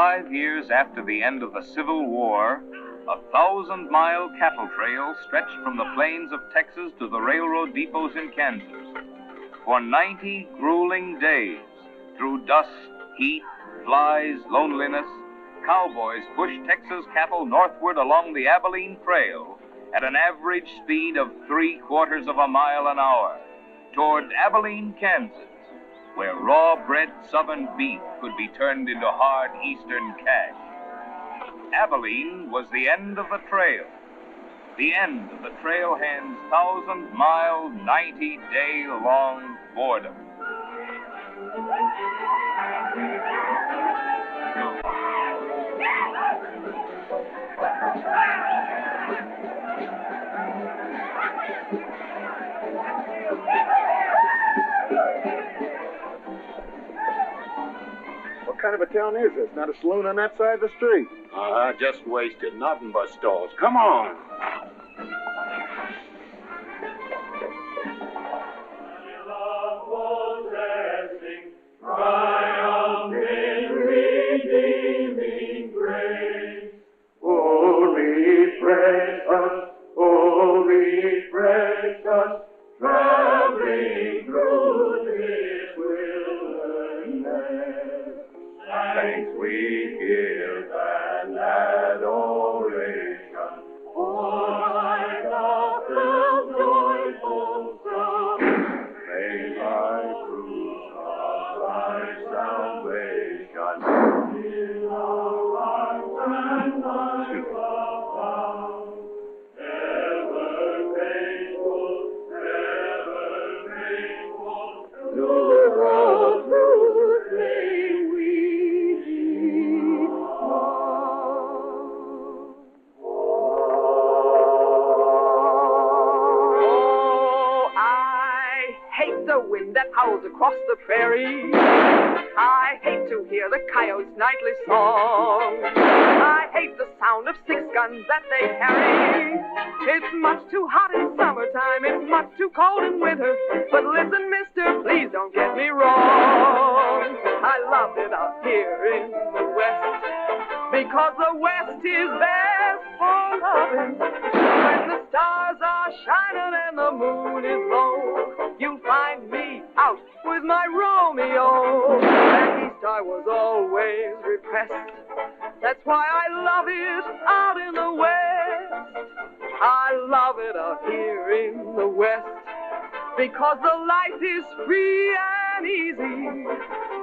5 years after the end of the Civil War, a 1,000-mile cattle trail stretched from the plains of Texas to the railroad depots in Kansas. For 90 grueling days, through dust, heat, flies, loneliness, cowboys pushed Texas cattle northward along the Abilene Trail at an average speed of 3/4 of a mile an hour toward Abilene, Kansas, where raw-bred southern beef could be turned into hard eastern cash. Abilene was the end of the trail, the end of the trailhand's 1,000-mile, 90-day-long boredom. What kind of a town is this? Not a saloon on that side of the street. Just wasted. Nothing but stalls. Come on. Thanks we give and adoration, for thy gospel's joyful song. May thy fruit of thy salvation fill our hearts and lives abound. Ever faithful, to the road truth may we lead on. Oh, I hate the wind that howls across the prairie. I hate to hear the coyote's nightly song. I hate the sound of 6 guns that they carry. It's much too hot in summertime, it's much too cold in winter. But listen, mister, please don't get me wrong. I love it out here in the West, because the West is best for loving. When the stars are shining and the moon is low, you'll find me out with my Romeo. Back east I was always repressed. That's why I love it out in the West. I love it out here in the West, because the life is free and easy.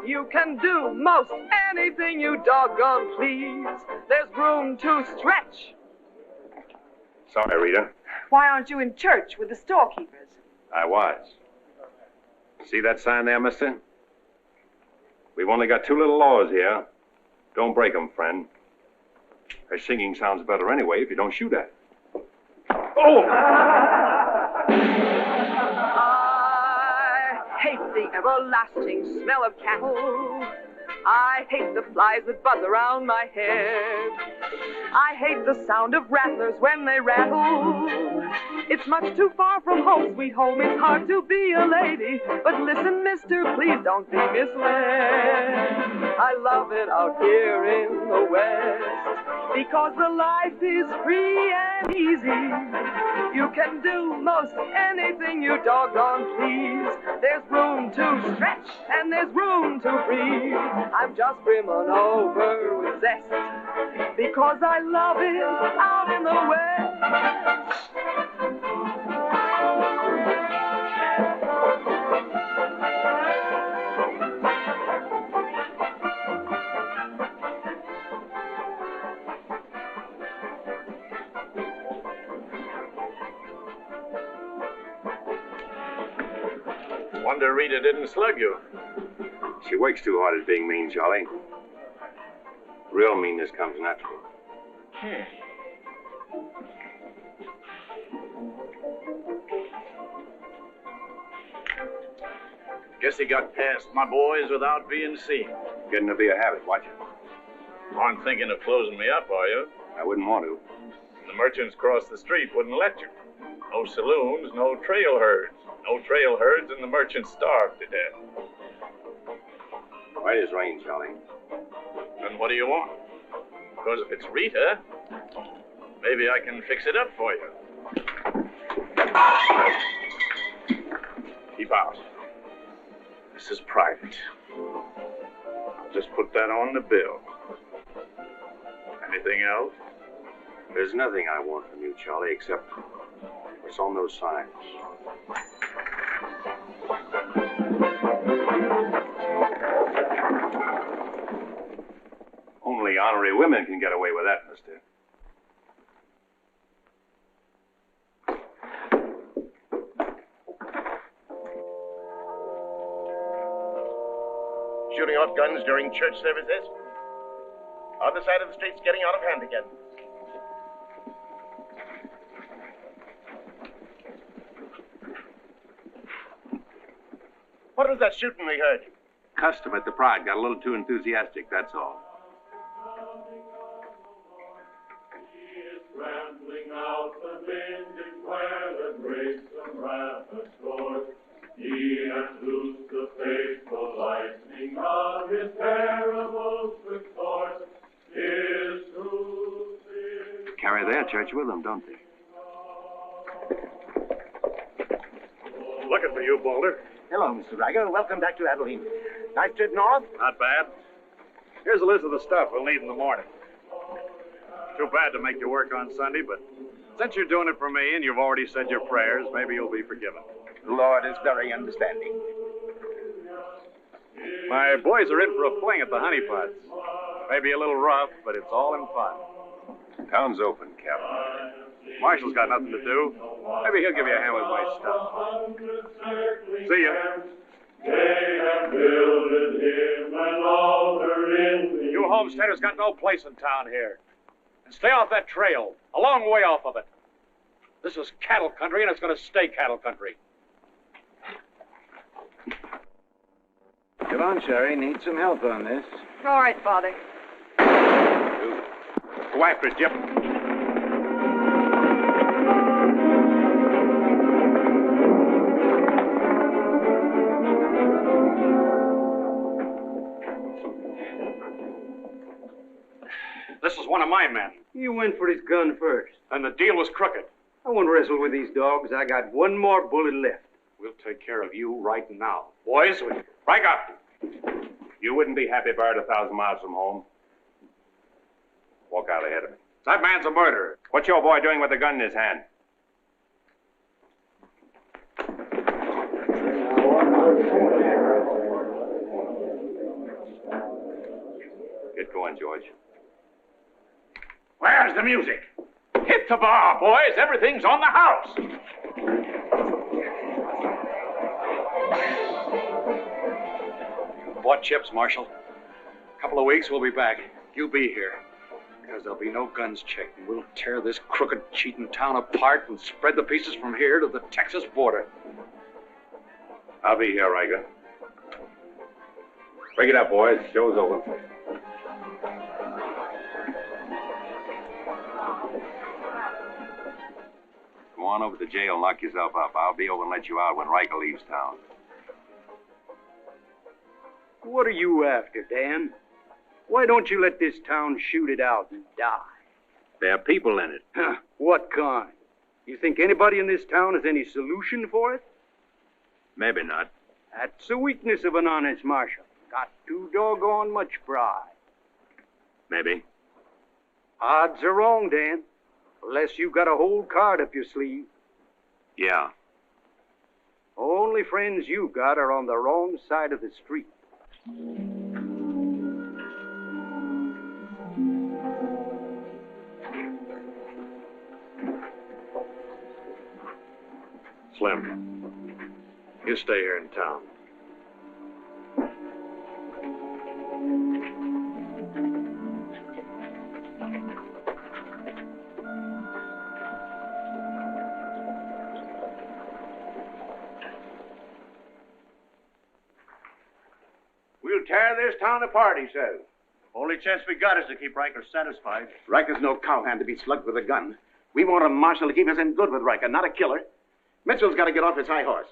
You can do most anything you doggone please. There's room to stretch. Sorry, Rita. Why aren't you in church with the storekeepers? I was. See that sign there, mister? We've only got 2 little laws here. Don't break 'em, friend. Her singing sounds better anyway if you don't shoot at it. Oh! I hate the everlasting smell of cattle. I hate the flies that buzz around my head. I hate the sound of rattlers when they rattle. It's much too far from home, sweet home. It's hard to be a lady. But listen, mister, please don't be misled. I love it out here in the West, because the life is free and easy. You can do most anything you doggone please. There's room to stretch and there's room to breathe. I'm just brimming over with zest, because I love it out in the West. Wonder Rita didn't slug you. She works too hard at being mean, Charlie. Real meanness comes natural. Guess he got past my boys without being seen. Getting to be a habit, watch it. Aren't thinking of closing me up, are you? I wouldn't want to. The merchants across the street wouldn't let you. No saloons, no trail herds. No trail herds, and the merchants starved to death. Right as rain, Charlie. Then what do you want? Because if it's Rita, maybe I can fix it up for you. Keep out. This is private. I'll just put that on the bill. Anything else? There's nothing I want from you, Charlie, except what's on those signs. Only honorary women can get away with that, mister. Shooting off guns during church services? Other side of the street's getting out of hand again. What was that shooting we heard? Custom at the Pride got a little too enthusiastic, that's all. Rambling out the vintage where the grapes and rabbits soared. He hath loosed the faithful lightning of his terrible swift sword. His truth is Carry their church with them, don't they? Looking for you, Boulder. Hello, Mr. Riger. Welcome back to Abilene. Nice trip north? Not bad. Here's a list of the stuff we'll need in the morning. Too bad to make you work on Sunday, but since you're doing it for me and you've already said your prayers, maybe you'll be forgiven. The Lord is very understanding. My boys are in for a fling at the honey pots. Maybe a little rough, but it's all in fun. Town's open, Captain. Marshall's got nothing to do. Maybe he'll give you a hand with my stuff. See ya. they have builded him an altar in the You homesteaders got no place in town here. And stay off that trail, a long way off of it. This is cattle country, and it's going to stay cattle country. Come on, Sherry. Need some help on this. All right, Father. Go after it, Jip. This is one of my men, You went for his gun first. and the deal was crooked. I won't wrestle with these dogs. I got one more bullet left. We'll take care of you right now. Boys, break up. You wouldn't be happy buried 1,000 miles from home. Walk out ahead of me. That man's a murderer. What's your boy doing with a gun in his hand? Get going, George. Where's the music? Hit the bar, boys. Everything's on the house. You bought chips, Marshal. A couple of weeks, we'll be back. You be here. Because there'll be no guns checked, and we'll tear this crooked, cheating town apart and spread the pieces from here to the Texas border. I'll be here, Riker. Break it up, boys. Show's over. Come on over to jail and lock yourself up. I'll be over and let you out when Riker leaves town. What are you after, Dan? Why don't you let this town shoot it out and die? There are people in it. Huh, what kind? You think anybody in this town has any solution for it? Maybe not. That's the weakness of an honest marshal. Got too doggone much pride. Maybe. Odds are wrong, Dan. Unless you got a whole card up your sleeve. Yeah. Only friends you got are on the wrong side of the street. Slim, you stay here in town. We'll tear this town apart, he says. Only chance we got is to keep Riker satisfied. Riker's no cowhand to be slugged with a gun. We want a marshal to keep us in good with Riker, not a killer. Mitchell's got to get off his high horse.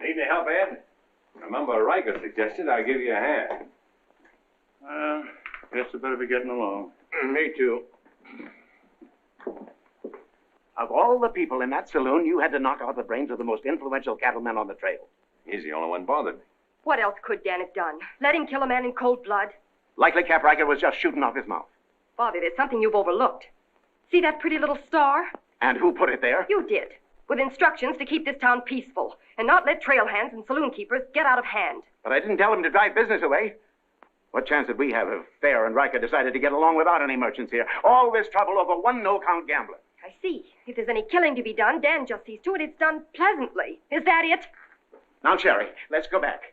Need any help, Ed? Remember, Riker suggested I give you a hand. Guess I better be getting along. Me too. Of all the people in that saloon, you had to knock out the brains of the most influential cattleman on the trail. He's the only one bothered. What else could Dan have done? Let him kill a man in cold blood? Likely Cap Riker was just shooting off his mouth. Bobby, there's something you've overlooked. See that pretty little star? And who put it there? You did, with instructions to keep this town peaceful and not let trail hands and saloon keepers get out of hand. But I didn't tell him to drive business away. What chance did we have if Fair and Riker decided to get along without any merchants here? All this trouble over one no-count gambler. I see. If there's any killing to be done, Dan just sees to it it's done pleasantly. Is that it? Now, Sherry, let's go back.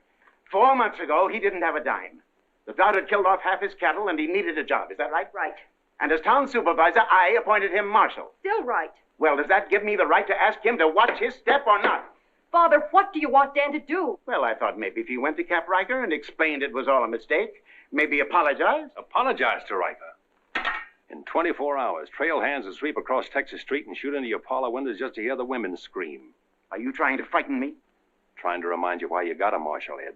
4 months ago, he didn't have a dime. The drought had killed off half his cattle, and he needed a job. Is that right? Right. And as town supervisor, I appointed him marshal. Still right. Well, does that give me the right to ask him to watch his step or not? Father, what do you want Dan to do? Well, I thought maybe if he went to Cap Riker and explained it was all a mistake, maybe apologize. Apologize to Riker. In 24 hours, trail hands will sweep across Texas Street and shoot into your parlor windows just to hear the women scream. Are you trying to frighten me? Trying to remind you why you got a marshal, Ed.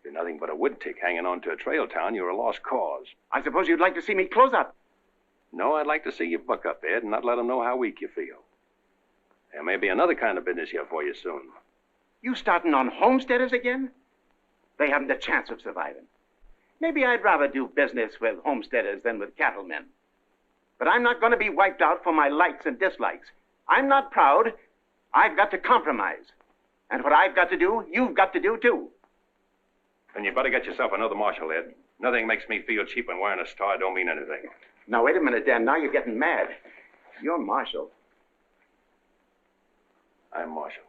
You're nothing but a wood tick hanging on to a trail town. You're a lost cause. I suppose you'd like to see me close up. No, I'd like to see you buck up, Ed, and not let them know how weak you feel. There may be another kind of business here for you soon. You starting on homesteaders again? They haven't a chance of surviving. Maybe I'd rather do business with homesteaders than with cattlemen. But I'm not going to be wiped out for my likes and dislikes. I'm not proud. I've got to compromise. And what I've got to do, you've got to do too. Then you better get yourself another marshal, Ed. Nothing makes me feel cheap when wearing a star don't mean anything. Now, wait a minute, Dan. Now you're getting mad. You're marshal. I'm marshal.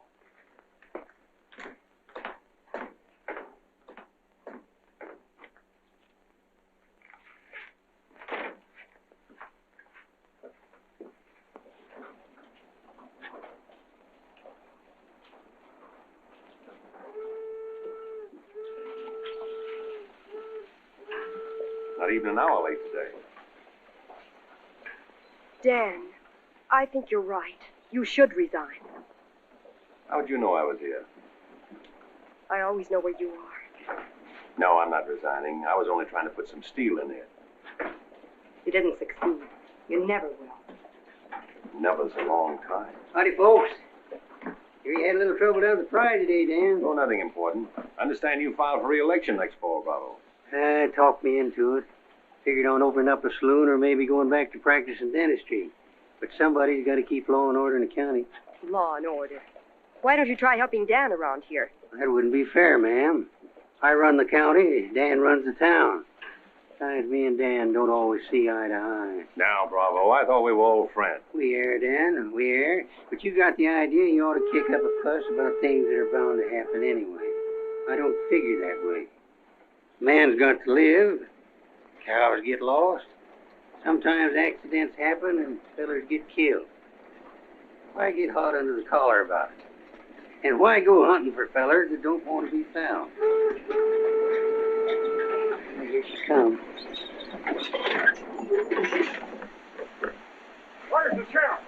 Not even an hour late today. Dan, I think you're right. You should resign. How'd you know I was here? I always know where you are. No, I'm not resigning. I was only trying to put some steel in there. You didn't succeed. You never will. Never's a long time. Howdy, folks. Here you had a little trouble down at the Pride today, Dan. Oh, nothing important. I understand you filed for re-election next fall, Bravo. Talked me into it. Figured on opening up a saloon or maybe going back to practice in dentistry. But somebody's got to keep law and order in the county. Law and order. Why don't you try helping Dan around here? That wouldn't be fair, ma'am. I run the county, Dan runs the town. Besides, me and Dan don't always see eye to eye. Now, Bravo, I thought we were old friends. We are, Dan, we are. But you got the idea you ought to kick up a fuss about things that are bound to happen anyway. I don't figure that way. Man's got to live. Cows get lost. Sometimes accidents happen and fellers get killed. Why get hot under the collar about it? And why go hunting for fellers that don't want to be found? Here she comes. Where's the sheriff?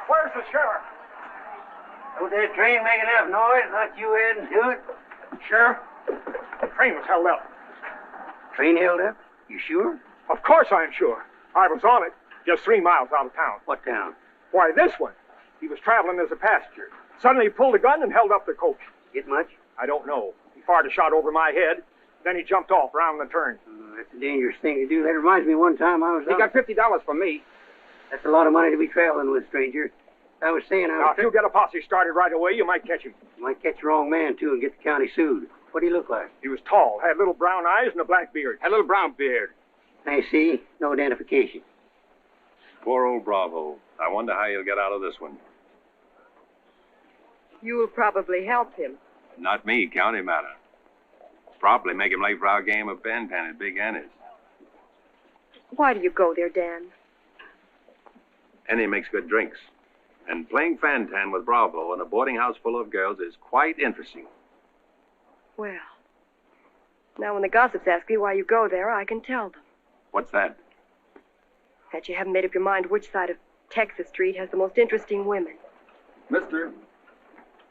Where's the sheriff? Don't that train make enough noise? Not you adding to it? Sheriff, the train was held up. Train held up? You sure? Of course I'm sure. I was on it, just 3 miles out of town. What town? Why, this one. He was traveling as a passenger. Suddenly he pulled a gun and held up the coach. Get much? I don't know. He fired a shot over my head. Then he jumped off around the turn. That's a dangerous thing to do. That reminds me one time I was He got $50 from me. That's a lot of money to be traveling with, stranger. I was saying Now, if you get a posse started right away, you might catch him. You might catch the wrong man, too, and get the county sued. What do he look like? He was tall, had little brown eyes and a black beard. A little brown beard. I see. No identification. Poor old Bravo. I wonder how he'll get out of this one. You'll probably help him. Not me, county matter. Probably make him late for our game of Bantan at Big Annie's. Why do you go there, Dan? Annie makes good drinks. And playing Fantan with Bravo in a boarding house full of girls is quite interesting. Well, now when the gossips ask me why you go there, I can tell them. What's that? That you haven't made up your mind which side of Texas Street has the most interesting women. Mister,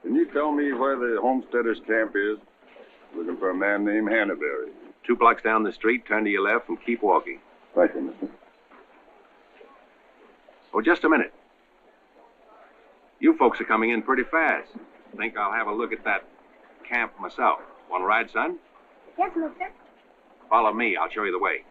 can you tell me where the homesteaders' camp is? Looking for a man named Hannaberry. 2 blocks down the street, turn to your left, and keep walking. Right, then, mister. Oh, just a minute. You folks are coming in pretty fast. Think I'll have a look at that camp myself. Want to ride, son? Yes, mister. Follow me. I'll show you the way.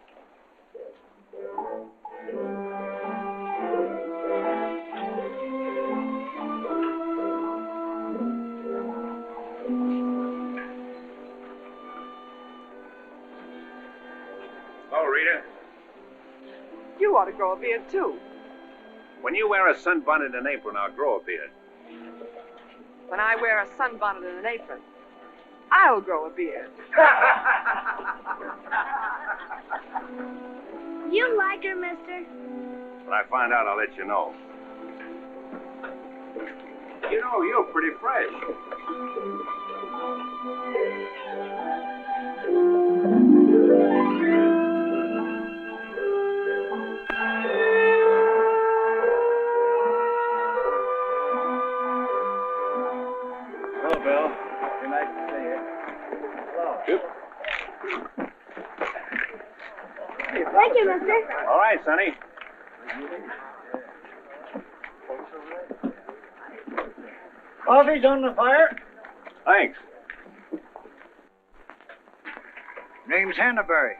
Oh, Rita. You ought to grow a beard, too. When you wear a sunbonnet and apron, I'll grow a beard. When I wear a sunbonnet and an apron, I'll grow a beard. You like her, mister? When I find out, I'll let you know. You know, you're pretty fresh. Hello, Bill. Good night to see you. Hello. Yep. Thank you, mister. All right, Sonny. Coffee's on the fire. Thanks. Name's Hannaberry.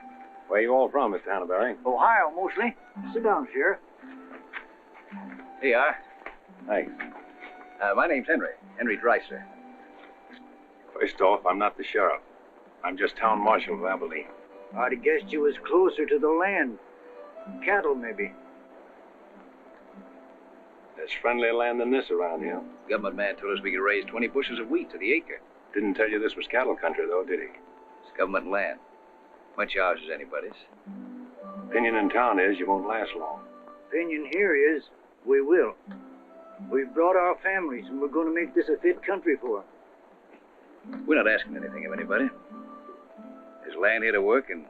Where you all from, Mr. Hannaberry? Ohio, mostly. Sit down, Sheriff. Here you are. Thanks. My name's Henry. Henry Dreiser. First off, I'm not the sheriff. I'm just town marshal of Abilene. I'd have guessed you was closer to the land. Cattle, maybe. There's friendlier land than this around here. Government man told us we could raise 20 bushels of wheat to the acre. Didn't tell you this was cattle country, though, did he? It's government land. Much ours as anybody's. Opinion in town is you won't last long. Opinion here is we will. We've brought our families, and we're going to make this a fit country for them. We're not asking anything of anybody. There's land here to work, and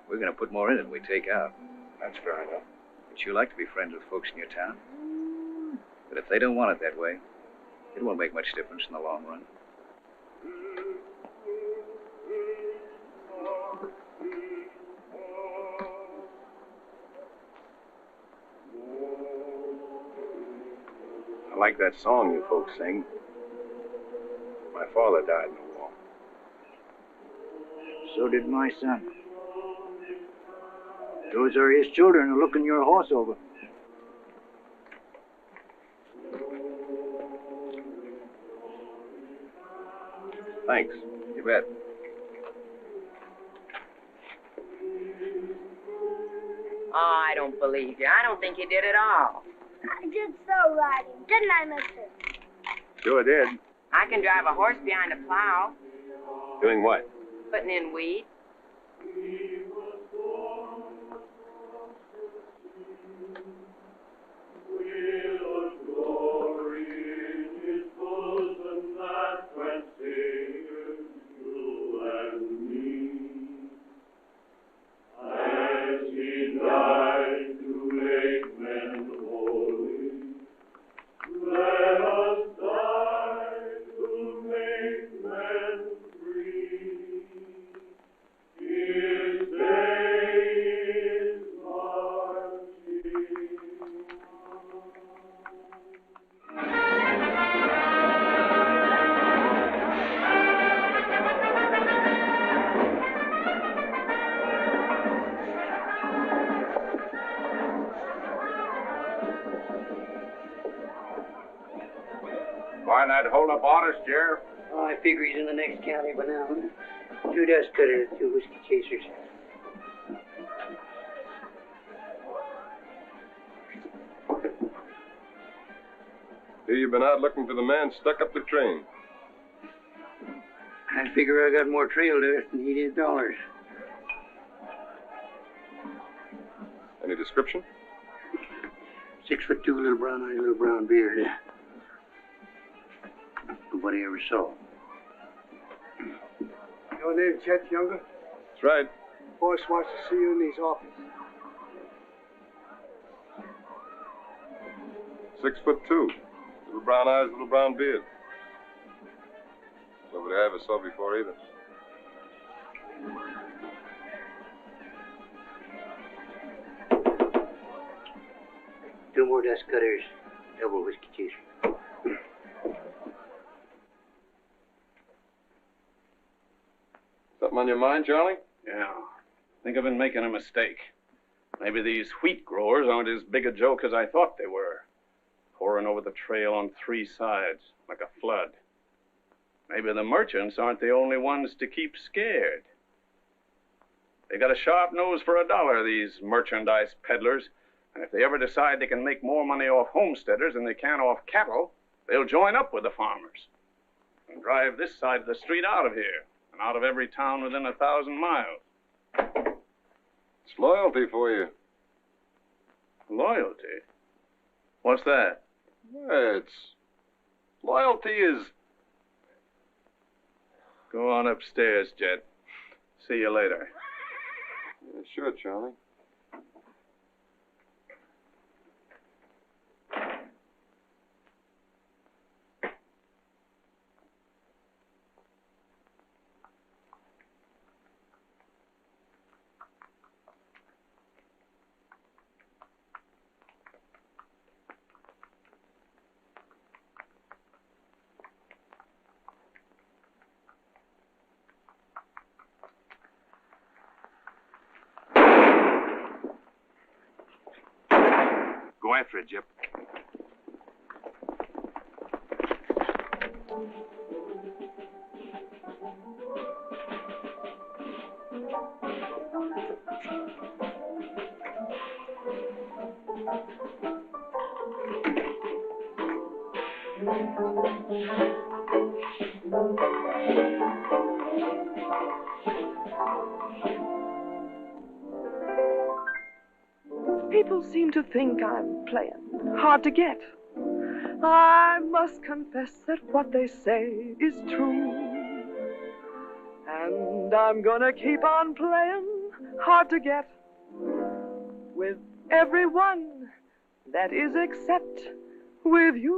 we're going to put more in it than we take out. That's fair enough. But you like to be friends with folks in your town. But if they don't want it that way, it won't make much difference in the long run. I like that song you folks sing. My father died in the war. So did my son. Those are his children who are looking your horse over. Thanks. You bet. Oh, I don't believe you. I don't think you did at all. I did so riding, didn't I, mister? Sure did. I can drive a horse behind a plow, Doing what? putting in weed. Why not hold up orders, Sheriff? Oh, I figure he's in the next county by now. 2 dust cutters, 2 whiskey chasers. Here you've been out looking for the man stuck up the train. I figure I got more trail dust than he did dollars. Any description? 6'2", little brown eyes, little brown beard. Nobody ever saw. Your name, Chet Younger? That's right. Boss wants to see you in his office. 6'2". Little brown eyes, little brown beard. Nobody I ever saw before either. 2 more dust cutters, double whiskey chaser. Something on your mind, Charlie? Yeah. I think I've been making a mistake. Maybe these wheat growers aren't as big a joke as I thought they were. Pouring over the trail on 3 sides, like a flood. Maybe the merchants aren't the only ones to keep scared. They got a sharp nose for $1, these merchandise peddlers. And if they ever decide they can make more money off homesteaders than they can off cattle, they'll join up with the farmers and drive this side of the street out of here and out of every town within 1,000 miles. It's loyalty for you. Loyalty? What's that? Loyalty is... Go on upstairs, Jet. See you later. Yeah, sure, Charlie. Go after it, Jip. People seem to think I'm playing hard to get. I must confess that what they say is true. And I'm gonna keep on playing hard to get with everyone, that is except with you.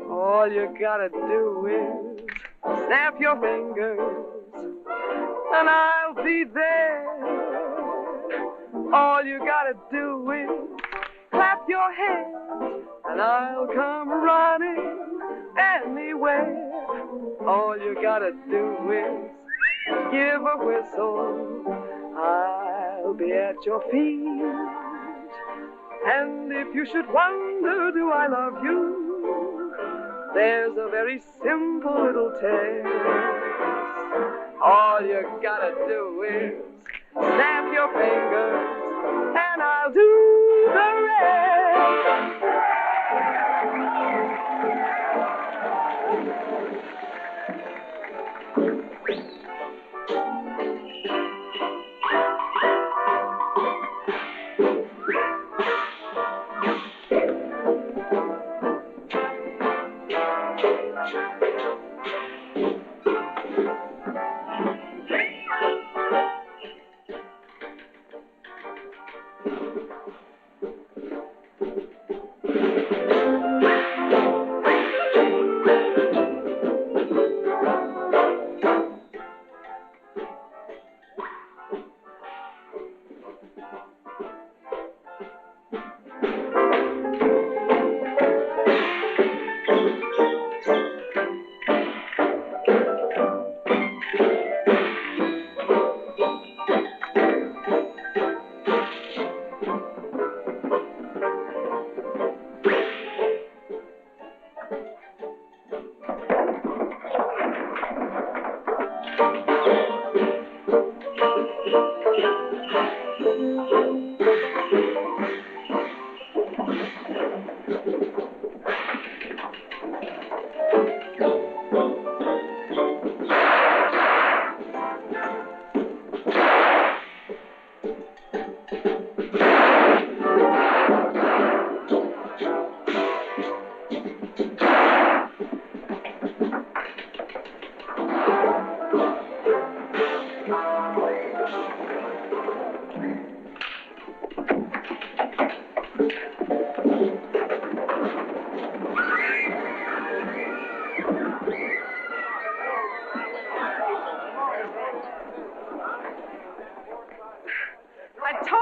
All you gotta do is snap your fingers and I'll be there. All you gotta do is clap your hands and I'll come running anywhere. All you gotta do is give a whistle, I'll be at your feet. And if you should wonder, do I love you? There's a very simple little test. All you gotta do is snap your fingers and I'll do the rest.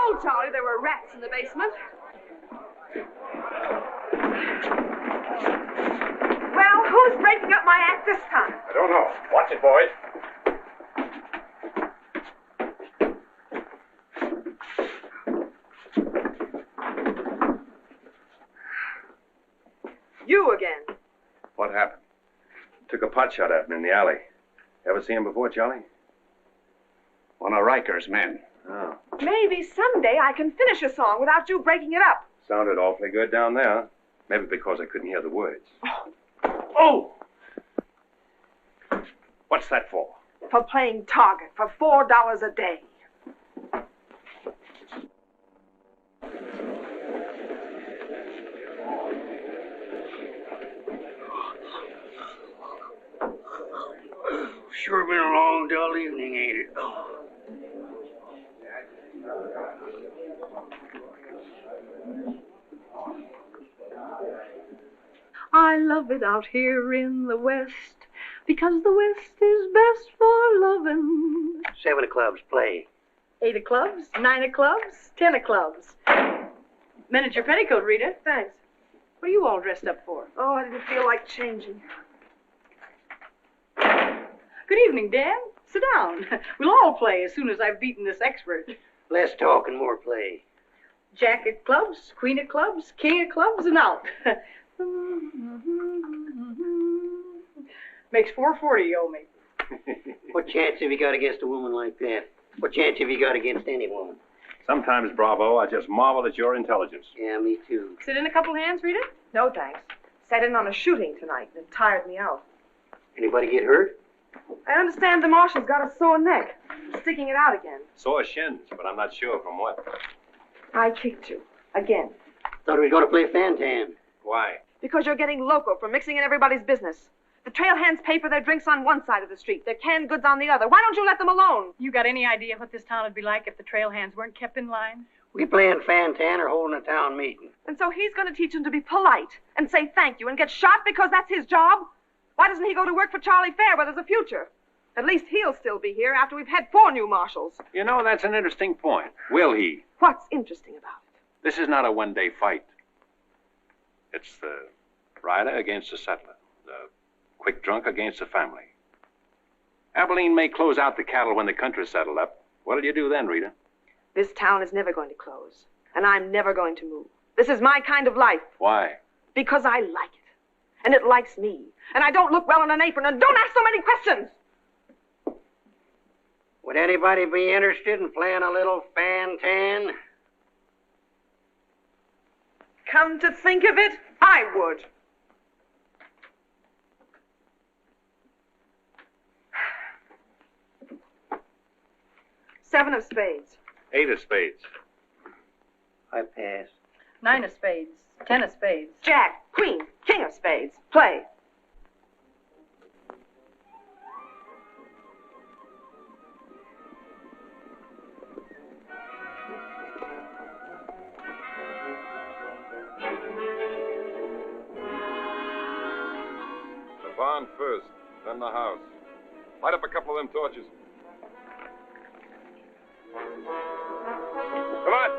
told Charlie there were rats in the basement. Well, who's breaking up my act this time? I don't know. Watch it, boys. You again. What happened? Took a pot shot at him in the alley. Ever see him before, Charlie? One of Riker's men. Oh. Maybe someday I can finish a song without you breaking it up. Sounded awfully good down there. Maybe because I couldn't hear the words. Oh! What's that for? For playing target for $4 a day. Sure been a long, dull evening, ain't it? I love it out here in the West, because the West is best for loving. 7 of clubs, play. 8 of clubs, 9 of clubs, 10 of clubs. Miniature petticoat, Rita. Thanks. What are you all dressed up for? Oh, I didn't feel like changing. Good evening, Dan. Sit down. We'll all play as soon as I've beaten this expert. Less talk and more play. Jack of clubs, queen of clubs, king of clubs, and out. Makes $4.40 you owe me. What chance have you got against a woman like that? What chance have you got against any woman? Sometimes, Bravo, I just marvel at your intelligence. Yeah, me too. Sit in a couple hands, Rita? No, thanks. Sat in on a shooting tonight and it tired me out. Anybody get hurt? I understand the marshal's got a sore neck. Sticking it out again. Sore shins, but I'm not sure from what. I kicked you. Again. Thought we were going to play Fantan. Why? Because you're getting loco for mixing in everybody's business. The trail hands pay for their drinks on one side of the street, their canned goods on the other. Why don't you let them alone? You got any idea what this town would be like if the trail hands weren't kept in line? We playing Fantan or holding a town meeting. And so he's going to teach them to be polite and say thank you and get shot because that's his job? Why doesn't he go to work for Charlie Fair where there's a future? At least he'll still be here after we've had 4 new marshals. You know, that's an interesting point. Will he? What's interesting about it? This is not a one-day fight. It's the rider against the settler. The quick drunk against the family. Abilene may close out the cattle when the country's settled up. What'll you do then, Rita? This town is never going to close. And I'm never going to move. This is my kind of life. Why? Because I like it. And it likes me. And I don't look well in an apron. And don't ask so many questions! Would anybody be interested in playing a little Fantan? Come to think of it, I would. Seven of spades. 8 of spades. I pass. 9 of spades, 10 of spades. Jack, queen, king of spades. Play. The barn first, then the house. Light up a couple of them torches. Come on.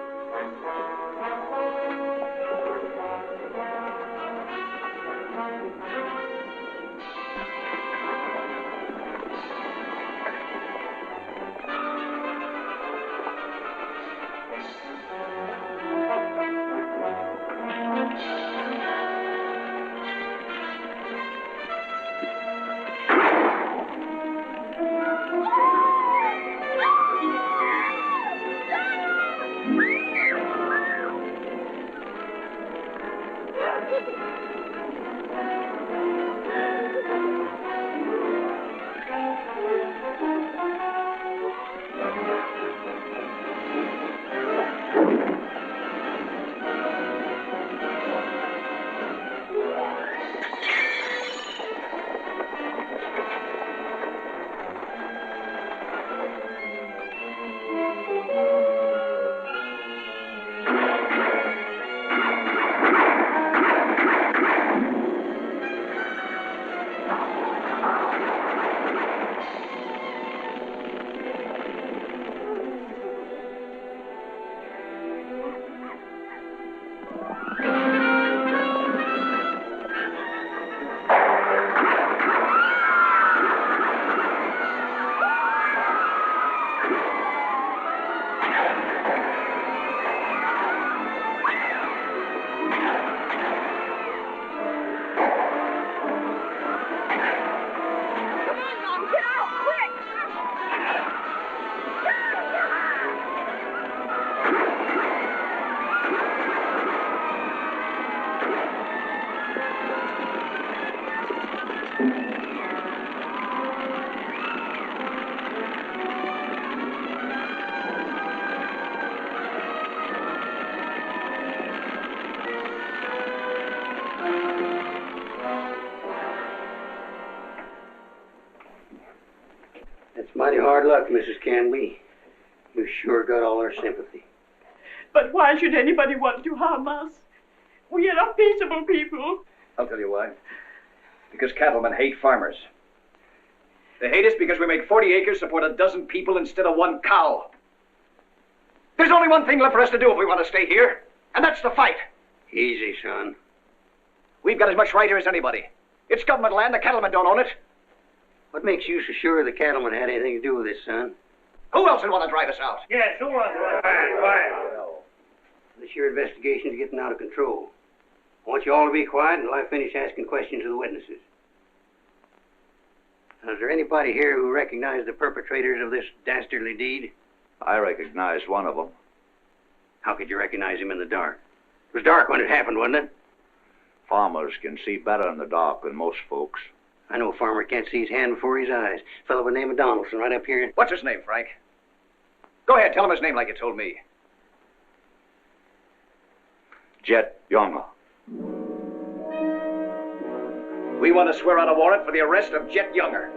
Hard luck, Mrs. Canby. We've sure got all our sympathy. But why should anybody want to harm us? We are a peaceable people. I'll tell you why. Because cattlemen hate farmers. They hate us because we make 40 acres support a dozen people instead of one cow. There's only one thing left for us to do if we want to stay here, and that's to fight. Easy, son. We've got as much right here as anybody. It's government land. The cattlemen don't own it. What makes you so sure the cattlemen had anything to do with this, son? Who else would want to drive us out? Yes, who wants to? This your investigation's getting out of control. I want you all to be quiet until I finish asking questions of the witnesses. Now, is there anybody here who recognized the perpetrators of this dastardly deed? I recognized one of them. How could you recognize him in the dark? It was dark when it happened, wasn't it? Farmers can see better in the dark than most folks. I know a farmer can't see his hand before his eyes. A fellow by the name of Donaldson right up here. What's his name, Frank? Go ahead, tell him his name like you told me. Jet Younger. We want to swear out a warrant for the arrest of Jet Younger.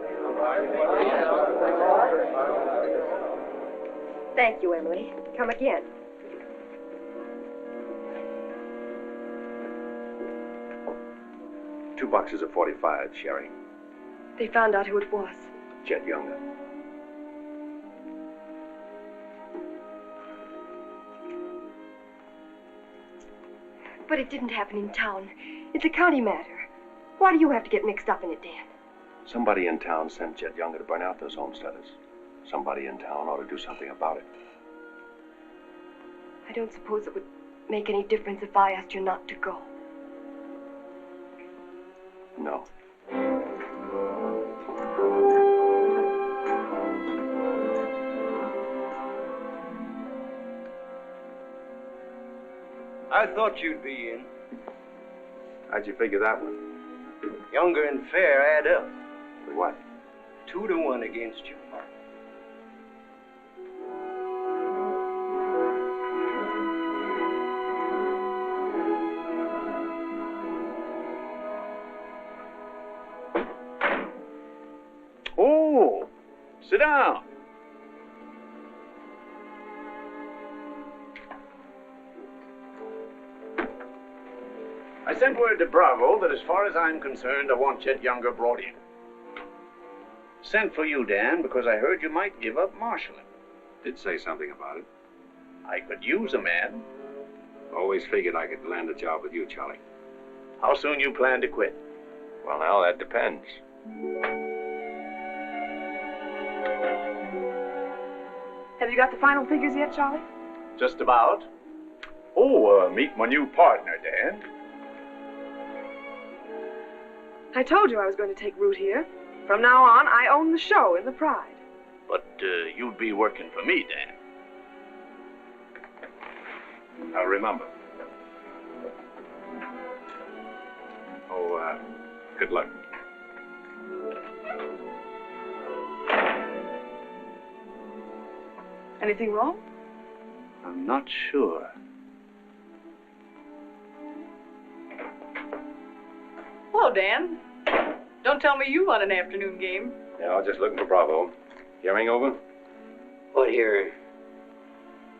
Thank you, Emily. Come again. Two boxes of 45, Sherry. They found out who it was. Jet Younger. But it didn't happen in town. It's a county matter. Why do you have to get mixed up in it, Dan? Somebody in town sent Jet Younger to burn out those homesteaders. Somebody in town ought to do something about it. I don't suppose it would make any difference if I asked you not to go. No. I thought you'd be in. How'd you figure that one? Younger and Fair add up. For what? 2 to 1 against you. Oh, sit down. I sent word to Bravo that as far as I'm concerned, I want Chet Younger brought in. Sent for you, Dan, because I heard you might give up marshaling. Did say something about it. I could use a man. Always figured I could land a job with you, Charlie. How soon you plan to quit? Well, now, that depends. Have you got the final figures yet, Charlie? Just about. Oh, meet my new partner, Dan. I told you I was going to take root here. From now on, I own the show in the Pride. But you'd be working for me, Dan. Now, remember. Oh, good luck. Anything wrong? I'm not sure. Hello, Dan. Don't tell me you won an afternoon game. Yeah, I was just looking for Bravo. Hearing over? What here?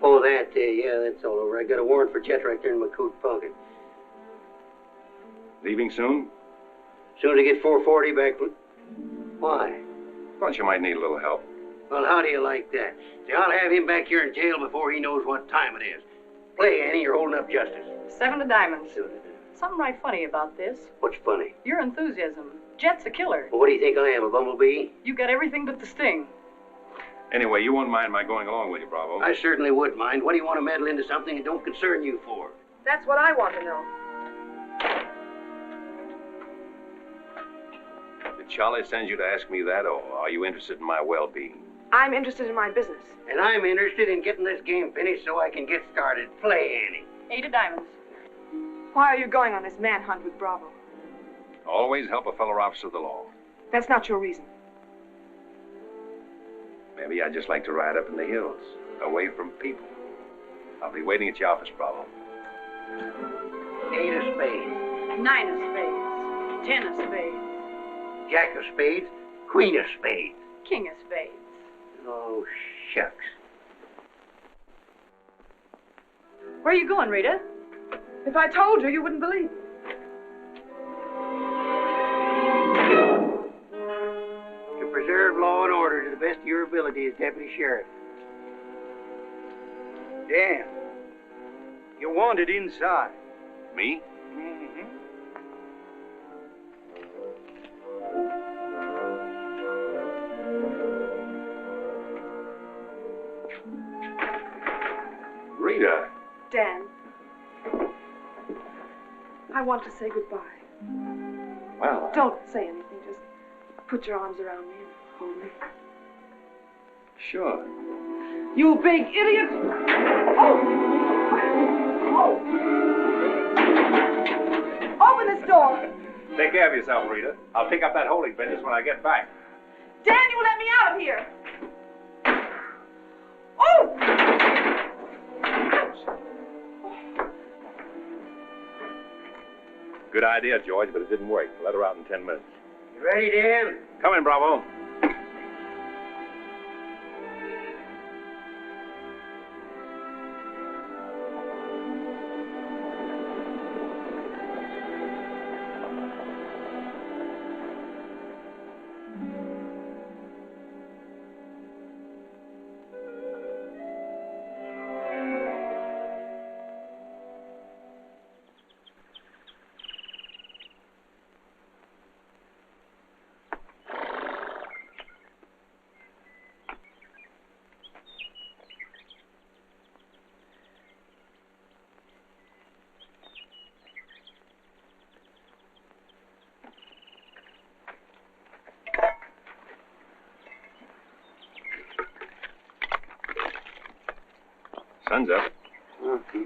Oh, that, yeah, that's all over. I got a warrant for Chet right there in my coat pocket. Leaving soon? Soon as I get 440 back. Why? Thought you might need a little help. Well, how do you like that? See, I'll have him back here in jail before he knows what time it is. Play, Annie, you're holding up justice. 7 of diamonds. Something right funny about this. What's funny? Your enthusiasm. Jet's a killer. Well, what do you think I am, a bumblebee? You got everything but the sting. Anyway, you won't mind my going along with you, Bravo. I certainly would mind. What do you want to meddle into something that don't concern you for? That's what I want to know. Did Charlie send you to ask me that, or are you interested in my well-being? I'm interested in my business. And I'm interested in getting this game finished so I can get started. Play, Annie. 8 of diamonds. Why are you going on this manhunt with Bravo? Always help a fellow officer of the law. That's not your reason. Maybe I'd just like to ride up in the hills, away from people. I'll be waiting at your office, Bravo. 8 of spades. 9 of spades. 10 of spades. Jack of spades. Queen of spades. King of spades. Oh, shucks. Where are you going, Rita? If I told you, you wouldn't believe me. To preserve law and order to the best of your ability as deputy sheriff. Dan, you're wanted inside. Me? Mm-hmm. Rita. Dan, I want to say goodbye. Well, Don't say anything. Just put your arms around me and hold me. sure. You big idiot! Oh! Open this door! Take care of yourself, Rita. I'll pick up that holding business when I get back. Dan, you let me out of here! Oh! Good idea, George, but it didn't work. Let her out in 10 minutes. You ready, Dan? Come in, Bravo. Sun's up. Okay.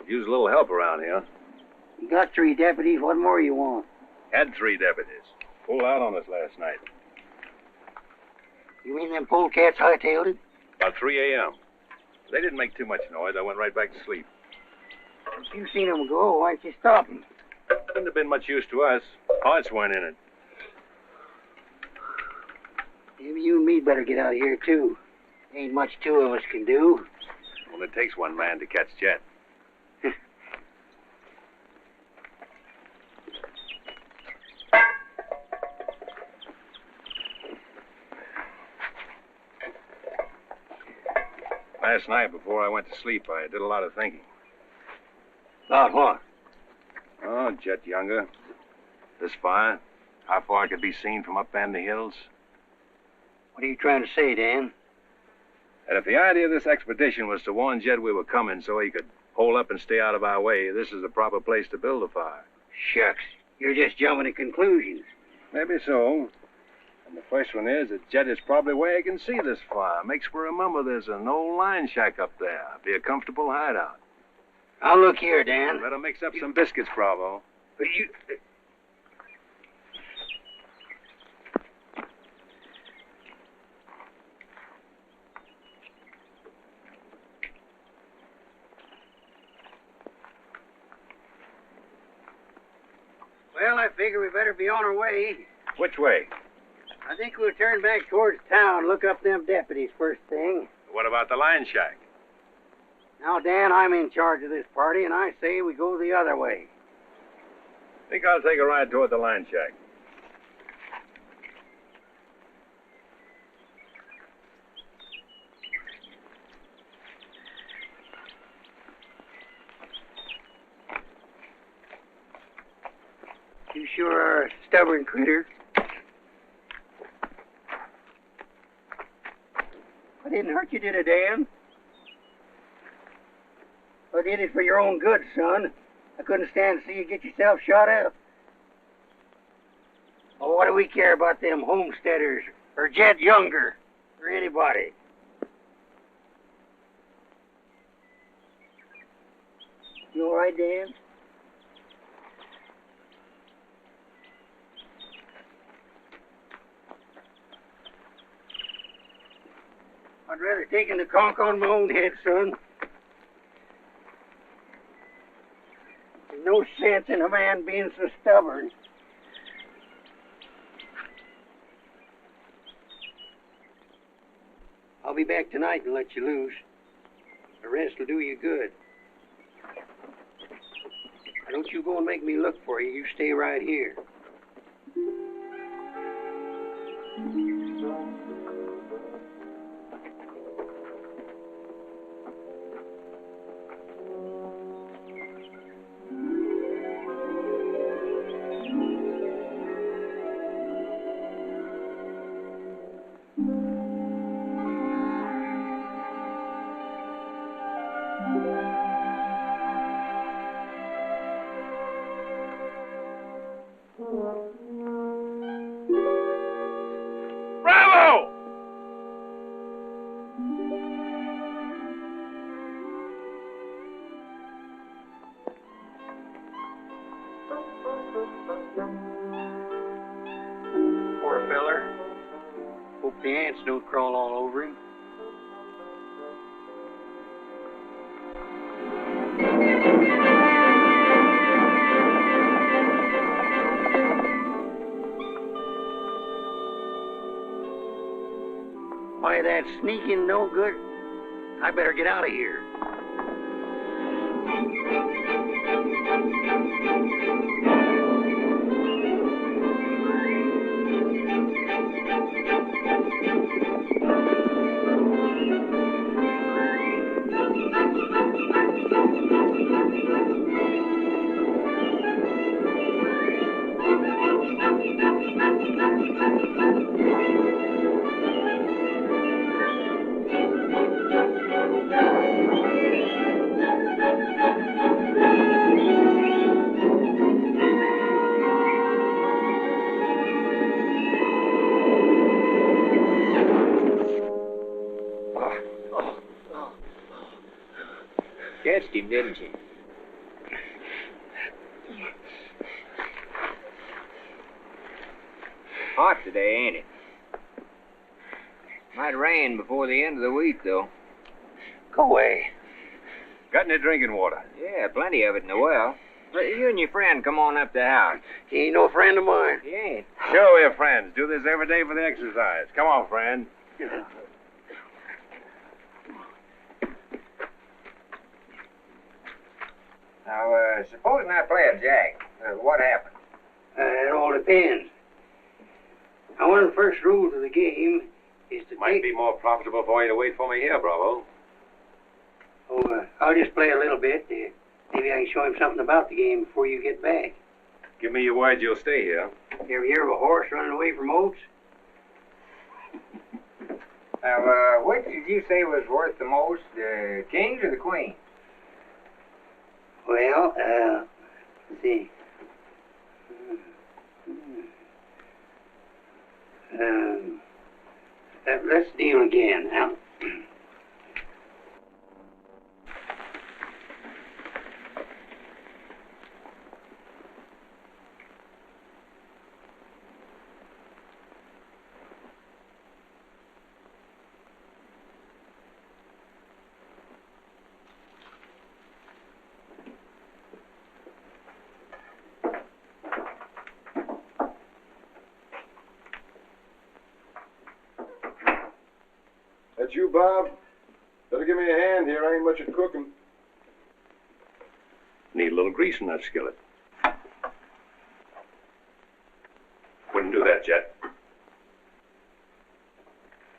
Use a little help around here. You got 3 deputies. What more you want? Had 3 deputies. Pulled out on us last night. You mean them polecats hightailed it? About 3 a.m. They didn't make too much noise. I went right back to sleep. If you seen them go, why'd you stop them? Wouldn't have been much use to us. Parts weren't in it. Maybe you and me better get out of here, too. Ain't much 2 of us can do. Only takes one man to catch Jet. Last night, before I went to sleep, I did a lot of thinking. About what? Oh, Jet Younger. This fire. How far it could be seen from up in the hills. What are you trying to say, Dan? And if the idea of this expedition was to warn Jet we were coming so he could hole up and stay out of our way, this is the proper place to build a fire. Shucks. You're just jumping to conclusions. Maybe so. And the first one is that Jet is probably where he can see this fire. Makes for remember there's an old line shack up there. Be a comfortable hideout. Now look here, Dan. Better mix up some biscuits, Bravo. But you... Well, I figure we better be on our way. Which way? I think we'll turn back towards town, look up them deputies first thing. What about the line shack? Now, Dan, I'm in charge of this party, and I say we go the other way. Think I'll take a ride toward the line shack. You sure are a stubborn critter. I didn't hurt you, did I, Dan? I did it for your own good, son. I couldn't stand to see you get yourself shot up. Oh, what do we care about them homesteaders, or Jet Younger, or anybody? You all right, Dan? I'd rather take the conk on my own head, son. There's no sense in a man being so stubborn. I'll be back tonight and let you loose. The rest will do you good. Now, don't you go and make me look for you. You stay right here. Bravo! Poor feller. Hope the ants don't crawl all over him. Why, that sneaking no good. I better get out of here. Catched him, didn't you? Hot today, ain't it? Might rain before the end of the week, though. Go away. Got any drinking water? Yeah, plenty of it in the well. But you and your friend come on up to the house. He ain't no friend of mine. He ain't. Sure, we're friends. Do this every day for the exercise. Come on, friend. Now, supposing I play a jack, what happens? It all depends. Now, one of the first rules of the game is to Might be more profitable for you to wait for me here, Bravo. I'll just play a little bit. Maybe I can show him something about the game before you get back. Give me your word you'll stay here. You ever hear of a horse running away from oats? Now, which did you say was worth the most, the kings or the queens? Well, let's see. Let's deal again now. That you, Bob? Better give me a hand here. I ain't much at cooking. Need a little grease in that skillet. Wouldn't do that, Jet.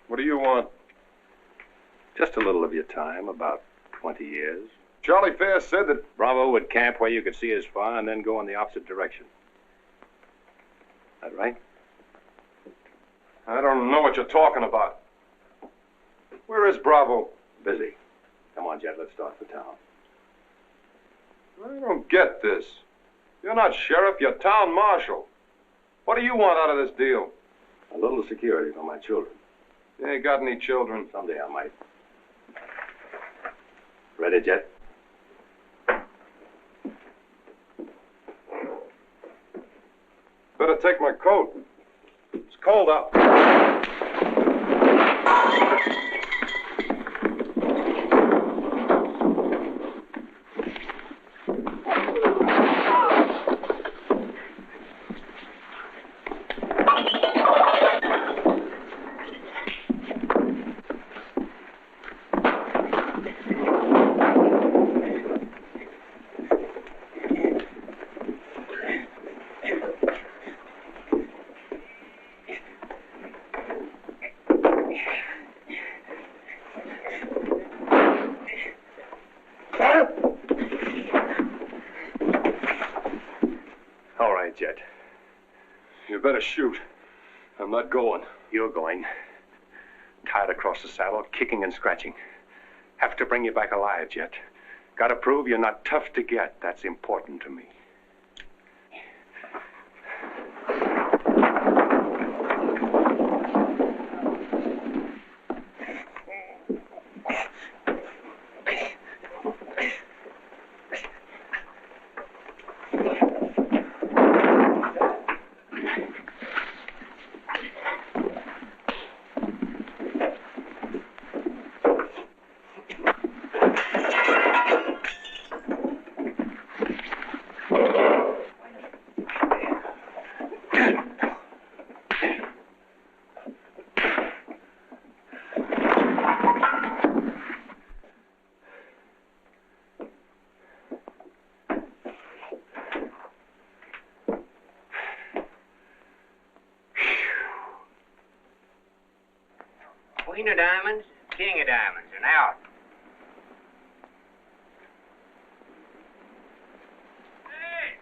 What do you want? Just a little of your time, about 20 years. Charlie Fair said that... Bravo would camp where you could see as far and then go in the opposite direction. That right? I don't know what you're talking about. Where is Bravo? Busy. Come on, Jet, let's start for town. I don't get this. You're not sheriff, you're town marshal. What do you want out of this deal? A little security for my children. You ain't got any children. Someday I might. Ready, Jet? Better take my coat. It's cold out. Jet. You better shoot. I'm not going. You're going. Tied across the saddle, kicking and scratching. Have to bring you back alive, Jet. Gotta prove you're not tough to get. That's important to me. Queen of diamonds, king of diamonds, and out. Hey!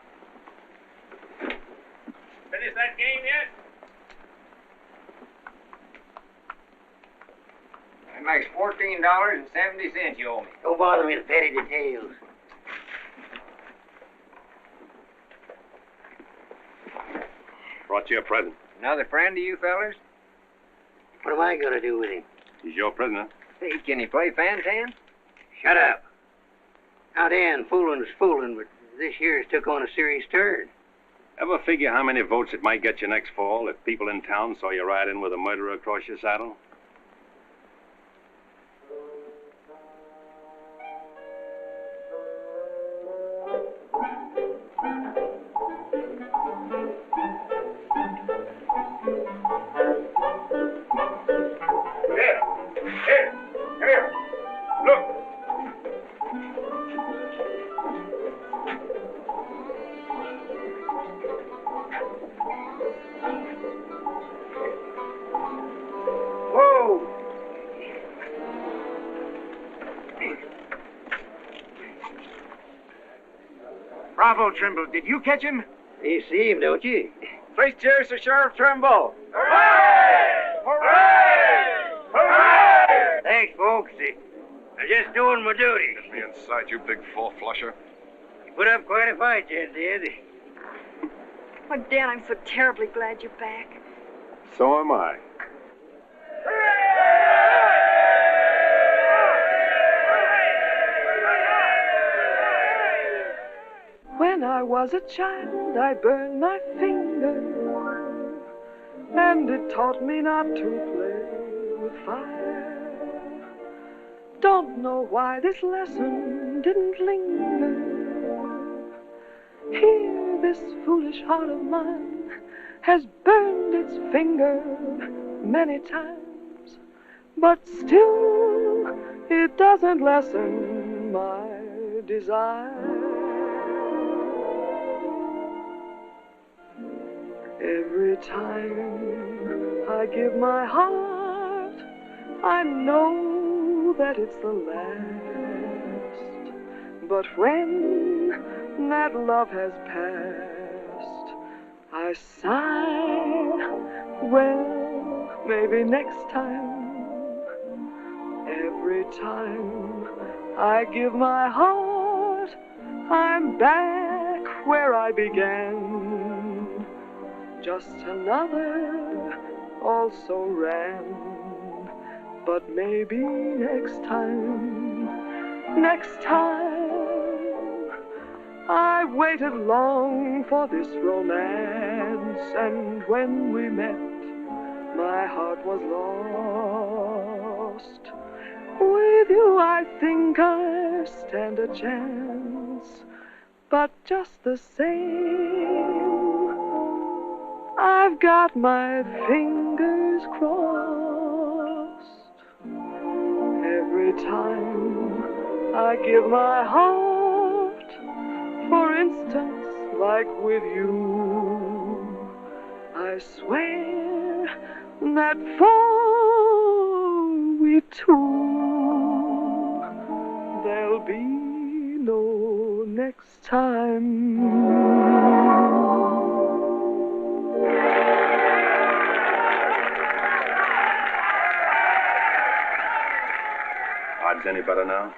Finish that game yet? That makes $14.70 you owe me. Don't bother me with petty details. Brought you a present. Another friend of you fellers? What am I going to do with him? He's your prisoner. Hey, can he play fan-tan? Shut up. Now, Dan, fooling's fooling, but this year's took on a serious turn. Ever figure how many votes it might get you next fall if people in town saw you ride in with a murderer across your saddle? Bravo, Trimble. Did you catch him? You see him, don't you? Please cheers to Sheriff Trimble. Hooray! Hooray! Hooray! Thanks, folks. I'm just doing my duty. Get me inside, you big four-flusher. You put up quite a fight, Jet did. Oh, Dan, I'm so terribly glad you're back. So am I. When I was a child, I burned my finger, and it taught me not to play with fire. Don't know why this lesson didn't linger. Here, this foolish heart of mine has burned its finger many times, but still it doesn't lessen my desire. Every time I give my heart, I know that it's the last. But when that love has passed, I sigh, well, maybe next time. Every time I give my heart, I'm back where I began. Just another also ran, but maybe next time, I waited long for this romance, and when we met, my heart was lost. With you I think I stand a chance, but just the same, I've got my fingers crossed. Every time I give my heart, for instance, like with you, I swear that for we two, there'll be no next time. Odds any better now?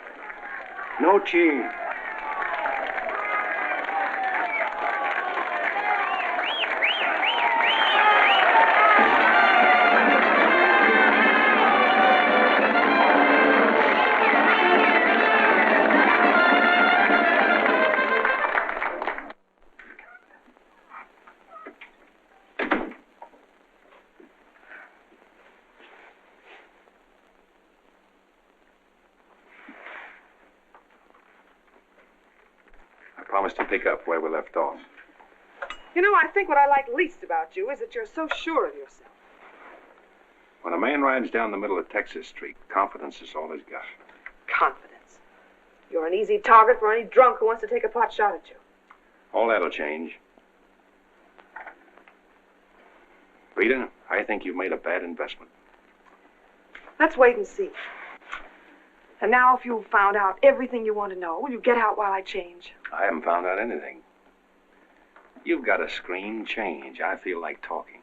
No change. Promise to pick up where we left off. You know, I think what I like least about you is that you're so sure of yourself. When a man rides down the middle of Texas Street, confidence is all he's got. Confidence. You're an easy target for any drunk who wants to take a pot shot at you. All that'll change. Rita, I think you've made a bad investment. Let's wait and see. And now, if you've found out everything you want to know, will you get out while I change? I haven't found out anything. You've got a scream change. I feel like talking.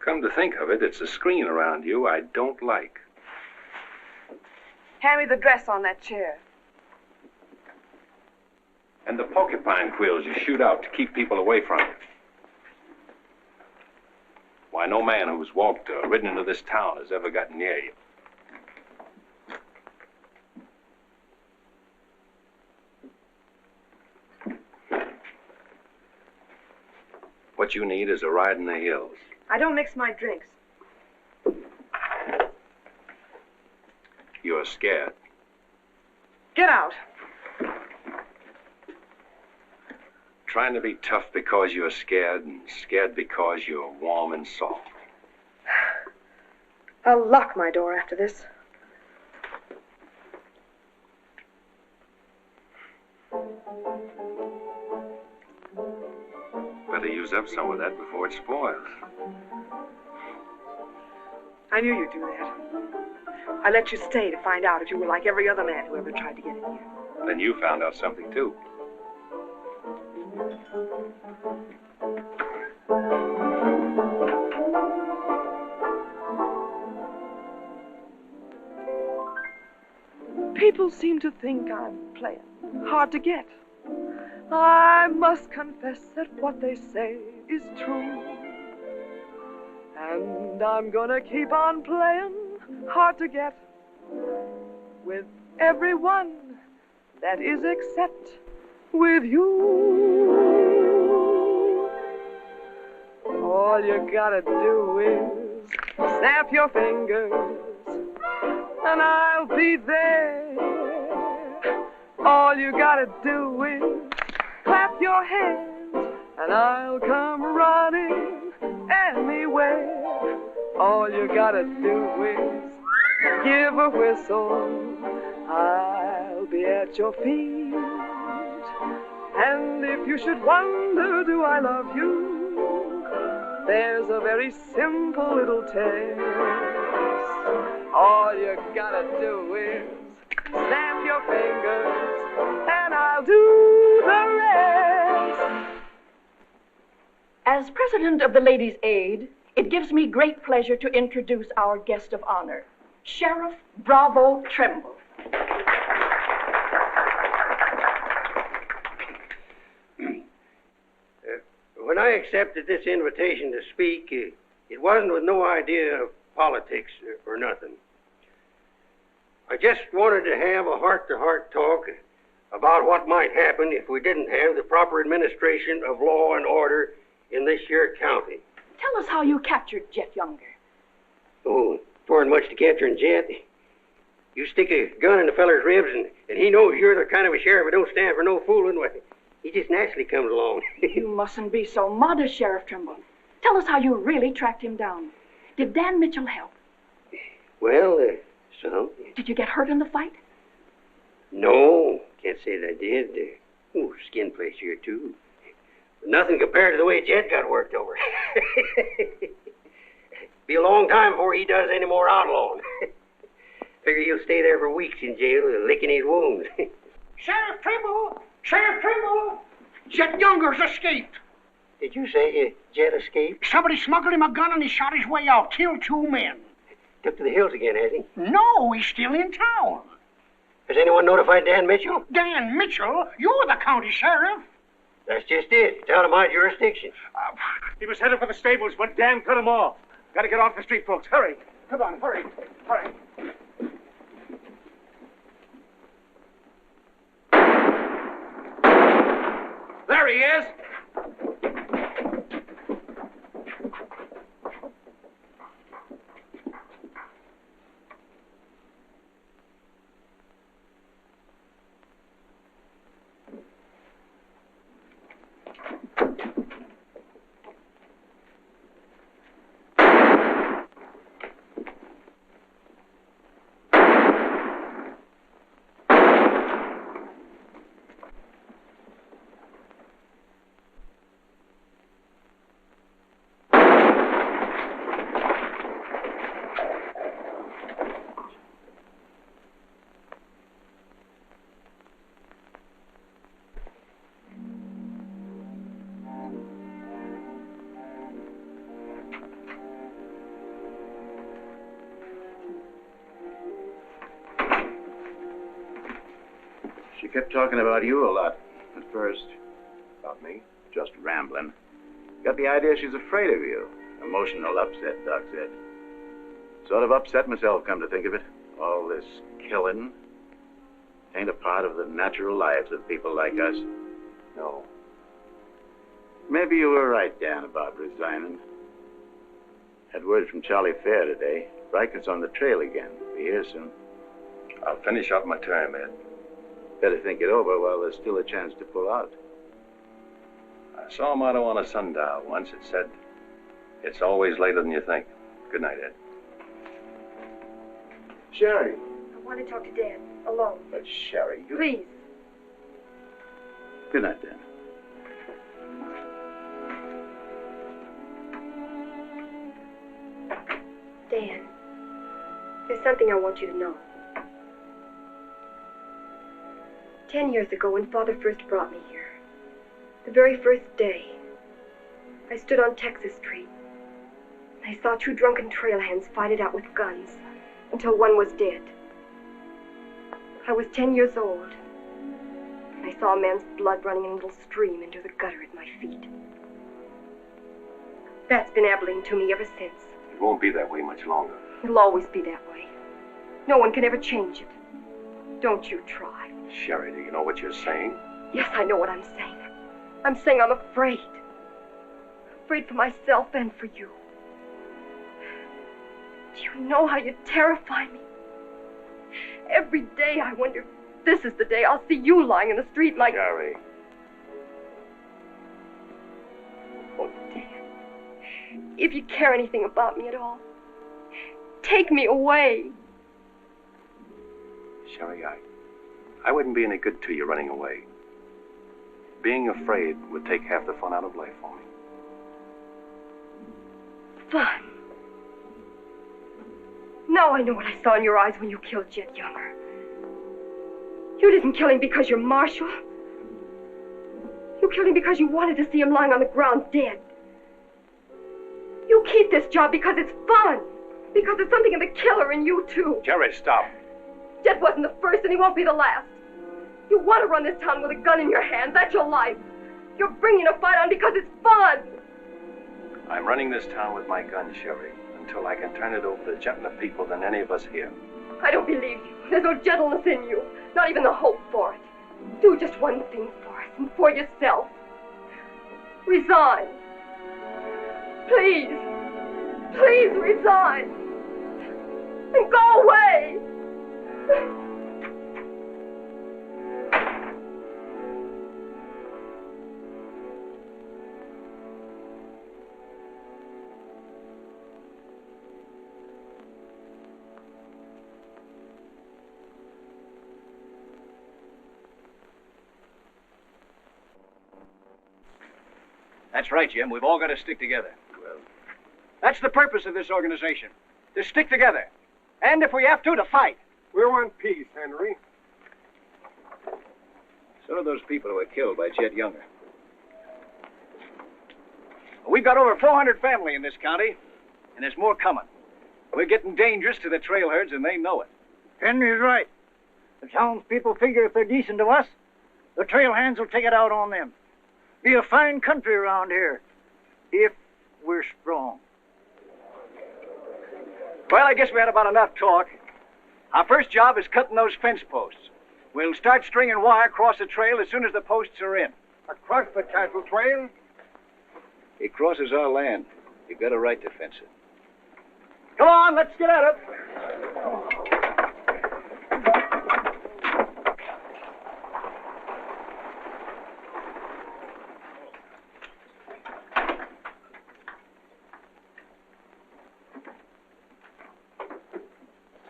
Come to think of it, it's a screen around you I don't like. Hand me the dress on that chair. And the porcupine quills you shoot out to keep people away from you. Why, no man who's walked or ridden into this town has ever gotten near you. What you need is a ride in the hills. I don't mix my drinks. You're scared. Get out. Trying to be tough because you're scared, and scared because you're warm and soft. I'll lock my door after this. Better use up some of that before it spoils. I knew you'd do that. I let you stay to find out if you were like every other man who ever tried to get in here. Then you found out something, too. People seem to think I'm playing hard to get. I must confess that what they say is true. And I'm gonna keep on playing hard to get with everyone, that is except with you. All you gotta do is snap your fingers and I'll be there. All you gotta do is clap your hands and I'll come running anywhere. All you gotta do is give a whistle, I'll be at your feet. And if you should wonder, do I love you? There's a very simple little test. All you gotta do is snap your fingers and I'll do the rest. As president of the Ladies' Aid, it gives me great pleasure to introduce our guest of honor, Sheriff Bravo Trimble. When I accepted this invitation to speak, it wasn't with no idea of politics or nothing. I just wanted to have a heart-to-heart talk about what might happen if we didn't have the proper administration of law and order in this here county. Tell us how you captured Jet Younger. Oh, twirling much to capturing Jet. You stick a gun in the feller's ribs and he knows you're the kind of a sheriff that don't stand for no fooling. Well, he just naturally comes along. You mustn't be so modest, Sheriff Trimble. Tell us how you really tracked him down. Did Dan Mitchell help? Well, some. Did you get hurt in the fight? No, can't say that I did. Skin place here, too. But nothing compared to the way Jet got worked over. Be a long time before he does any more outlawing. Figure he'll stay there for weeks in jail, licking his wounds. Sheriff Trimble, Sheriff Trimble! Jet Younger's escaped. Did you say Jet escaped? Somebody smuggled him a gun and he shot his way out. Killed 2 men. Took to the hills again, has he? No, he's still in town. Has anyone notified Dan Mitchell? Dan Mitchell? You're the county sheriff. That's just it. It's out of my jurisdiction. He was headed for the stables, but Dan cut him off. Gotta get off the street, folks. Hurry. Come on, hurry. Hurry. There he is. She kept talking about you a lot at first. About me? Just rambling. Got the idea she's afraid of you. Emotional upset, Doc said. Sort of upset myself, come to think of it. All this killing ain't a part of the natural lives of people like us. No. Maybe you were right, Dan, about resigning. Had word from Charlie Fair today. Reichert's on the trail again. Be here soon. I'll finish out my term, Ed. Better think it over while there's still a chance to pull out. I saw a motto on a sundial once. It said, "It's always later than you think." Good night, Ed. Sherry. I want to talk to Dad. Alone. But Sherry, you... Please. Good night, Dan. Dan, there's something I want you to know. 10 years ago, when Father first brought me here, the very first day, I stood on Texas Street. I saw 2 drunken trail hands fight it out with guns until one was dead. I was 10 years old, and I saw a man's blood running in a little stream into the gutter at my feet. That's been Abilene to me ever since. It won't be that way much longer. It'll always be that way. No one can ever change it. Don't you try. Sherry, do you know what you're saying? Yes, I know what I'm saying. I'm saying I'm afraid. Afraid for myself and for you. Do you know how you terrify me? Every day I wonder if this is the day I'll see you lying in the street like... Sherry. Oh, Dan. If you care anything about me at all, take me away. Sherry, I wouldn't be any good to you running away. Being afraid would take half the fun out of life for me. Fun. Now I know what I saw in your eyes when you killed Jet Younger. You didn't kill him because you're Marshal. You killed him because you wanted to see him lying on the ground dead. You keep this job because it's fun. Because there's something in the killer in you, too. Jerry, stop. Jet wasn't the first, and he won't be the last. You want to run this town with a gun in your hand. That's your life. You're bringing a fight on because it's fun. I'm running this town with my gun, Sherry, until I can turn it over to gentler people than any of us here. I don't believe you. There's no gentleness in you. Not even the hope for it. Do just one thing for us and for yourself. Resign. Please. Please resign. And go away. That's right, Jim. We've all got to stick together. Well, that's the purpose of this organization. To stick together. And if we have to fight. We want peace, Henry. So do those people who were killed by Chet Younger. We've got over 400 family in this county, and there's more coming. We're getting dangerous to the trailherds, and they know it. Henry's right. The townspeople figure if they're decent to us, the trail hands will take it out on them. Be a fine country around here, if we're strong. Well, I guess we had about enough talk. Our first job is cutting those fence posts. We'll start stringing wire across the trail as soon as the posts are in. Across the cattle trail? It crosses our land. You've got a right to fence it. Come on, let's get at it.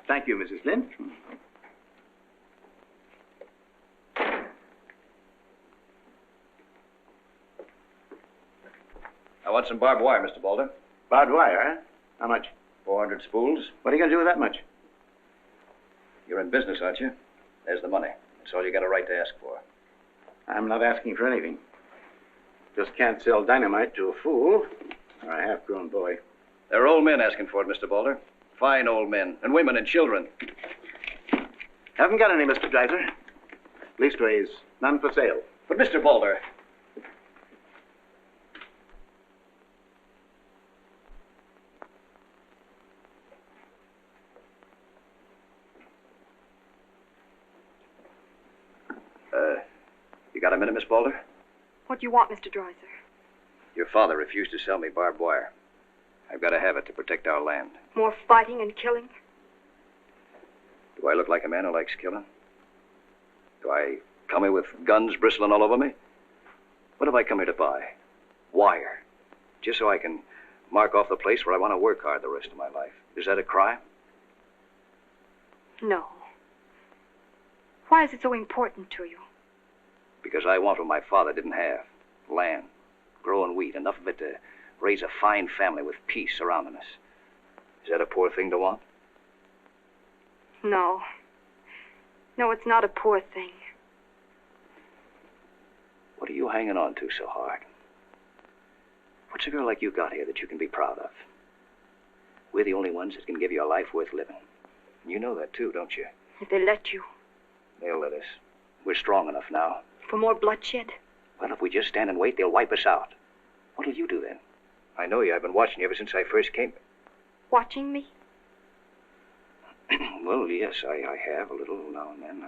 Thank you, Mrs. Lynn. I want some barbed wire, Mr. Balder. Barbed wire, huh? How much? 400 spools. What are you going to do with that much? You're in business, aren't you? There's the money. That's all you got a right to ask for. I'm not asking for anything. Just can't sell dynamite to a fool or a half-grown boy. There are old men asking for it, Mr. Balder. Fine old men, and women and children. Haven't got any, Mr. Dreiser. Leastways, none for sale. But, Mr. Balder... You got a minute, Miss Balder? What do you want, Mr. Dreiser? Your father refused to sell me barbed wire. I've got to have it to protect our land. More fighting and killing? Do I look like a man who likes killing? Do I come here with guns bristling all over me? What have I come here to buy? Wire. Just so I can mark off the place where I want to work hard the rest of my life. Is that a crime? No. Why is it so important to you? Because I want what my father didn't have. Land. Growing wheat. Enough of it to raise a fine family with peace surrounding us. Is that a poor thing to want? No. No, it's not a poor thing. What are you hanging on to so hard? What's a girl like you got here that you can be proud of? We're the only ones that can give you a life worth living. You know that too, don't you? If they let you. They'll let us. We're strong enough now. For more bloodshed? Well, if we just stand and wait, they'll wipe us out. What'll you do then? I know you. I've been watching you ever since I first came. Watching me? Well, yes, I have a little now and then.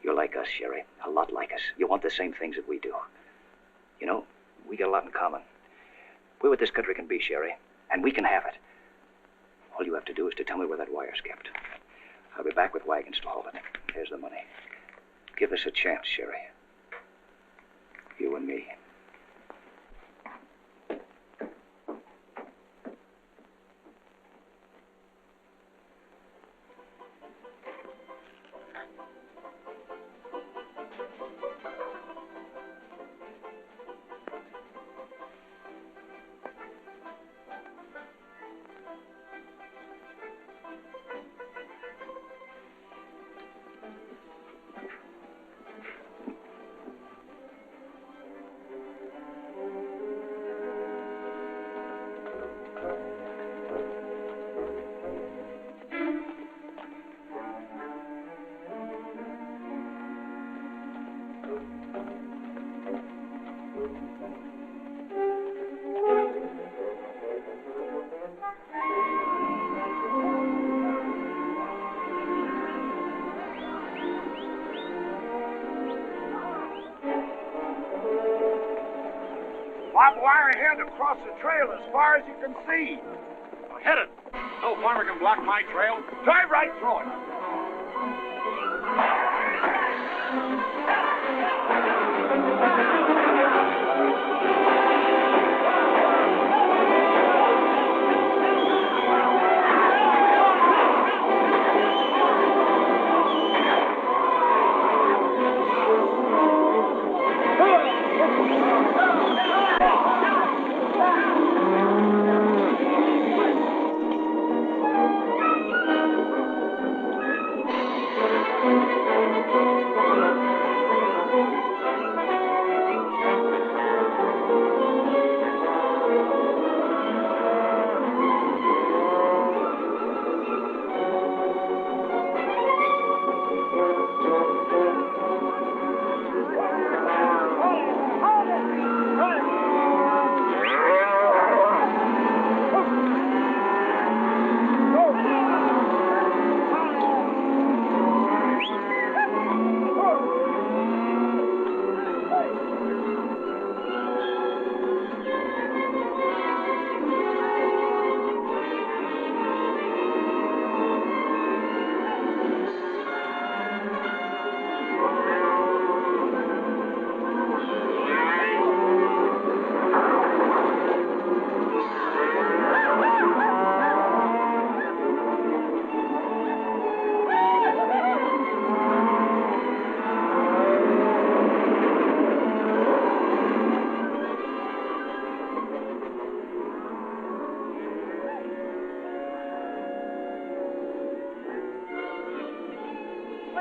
You're like us, Sherry. A lot like us. You want the same things that we do. You know, we got a lot in common. We're what this country can be, Sherry, and we can have it. All you have to do is to tell me where that wire's kept. I'll be back with wagons to haul it. Here's the money. Give us a chance, Sherry. You and me. Barbed wire ahead across the trail as far as you can see. Hit it. No farmer can block my trail. Drive right through it.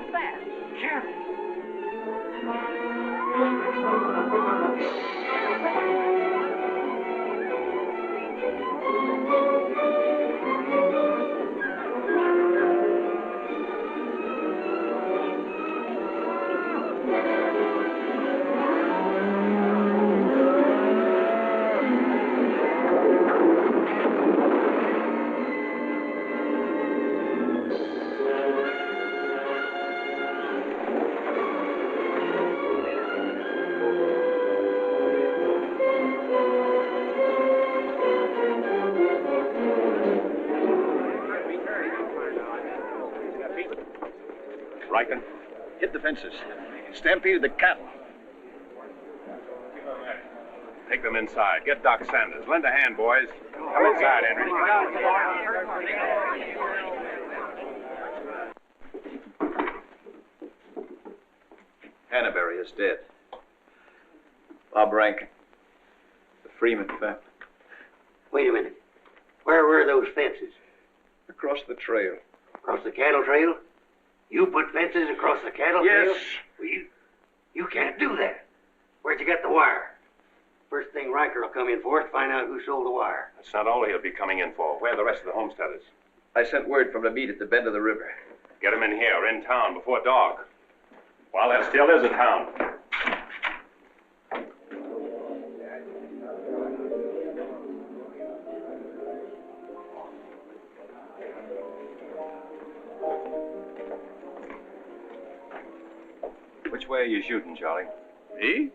What's that? Cattle. Riken? Hit the fences. Stampeded the cattle. Take them inside. Get Doc Sanders. Lend a hand, boys. Come inside, Henry. Hannaberry is dead. Bob Rankin. The Freeman family. Wait a minute. Where were those fences? Across the trail. Across the cattle trail? You put fences across the cattle trail? Yes. Well, you can't do that. Where'd you get the wire? First thing Riker will come in for is to find out who sold the wire. That's not all he'll be coming in for. Where are the rest of the homesteaders? I sent word from the meet at the bend of the river. Get them in here, in town, before dark. While there still is a town. Which way are you shooting, Charlie? Me?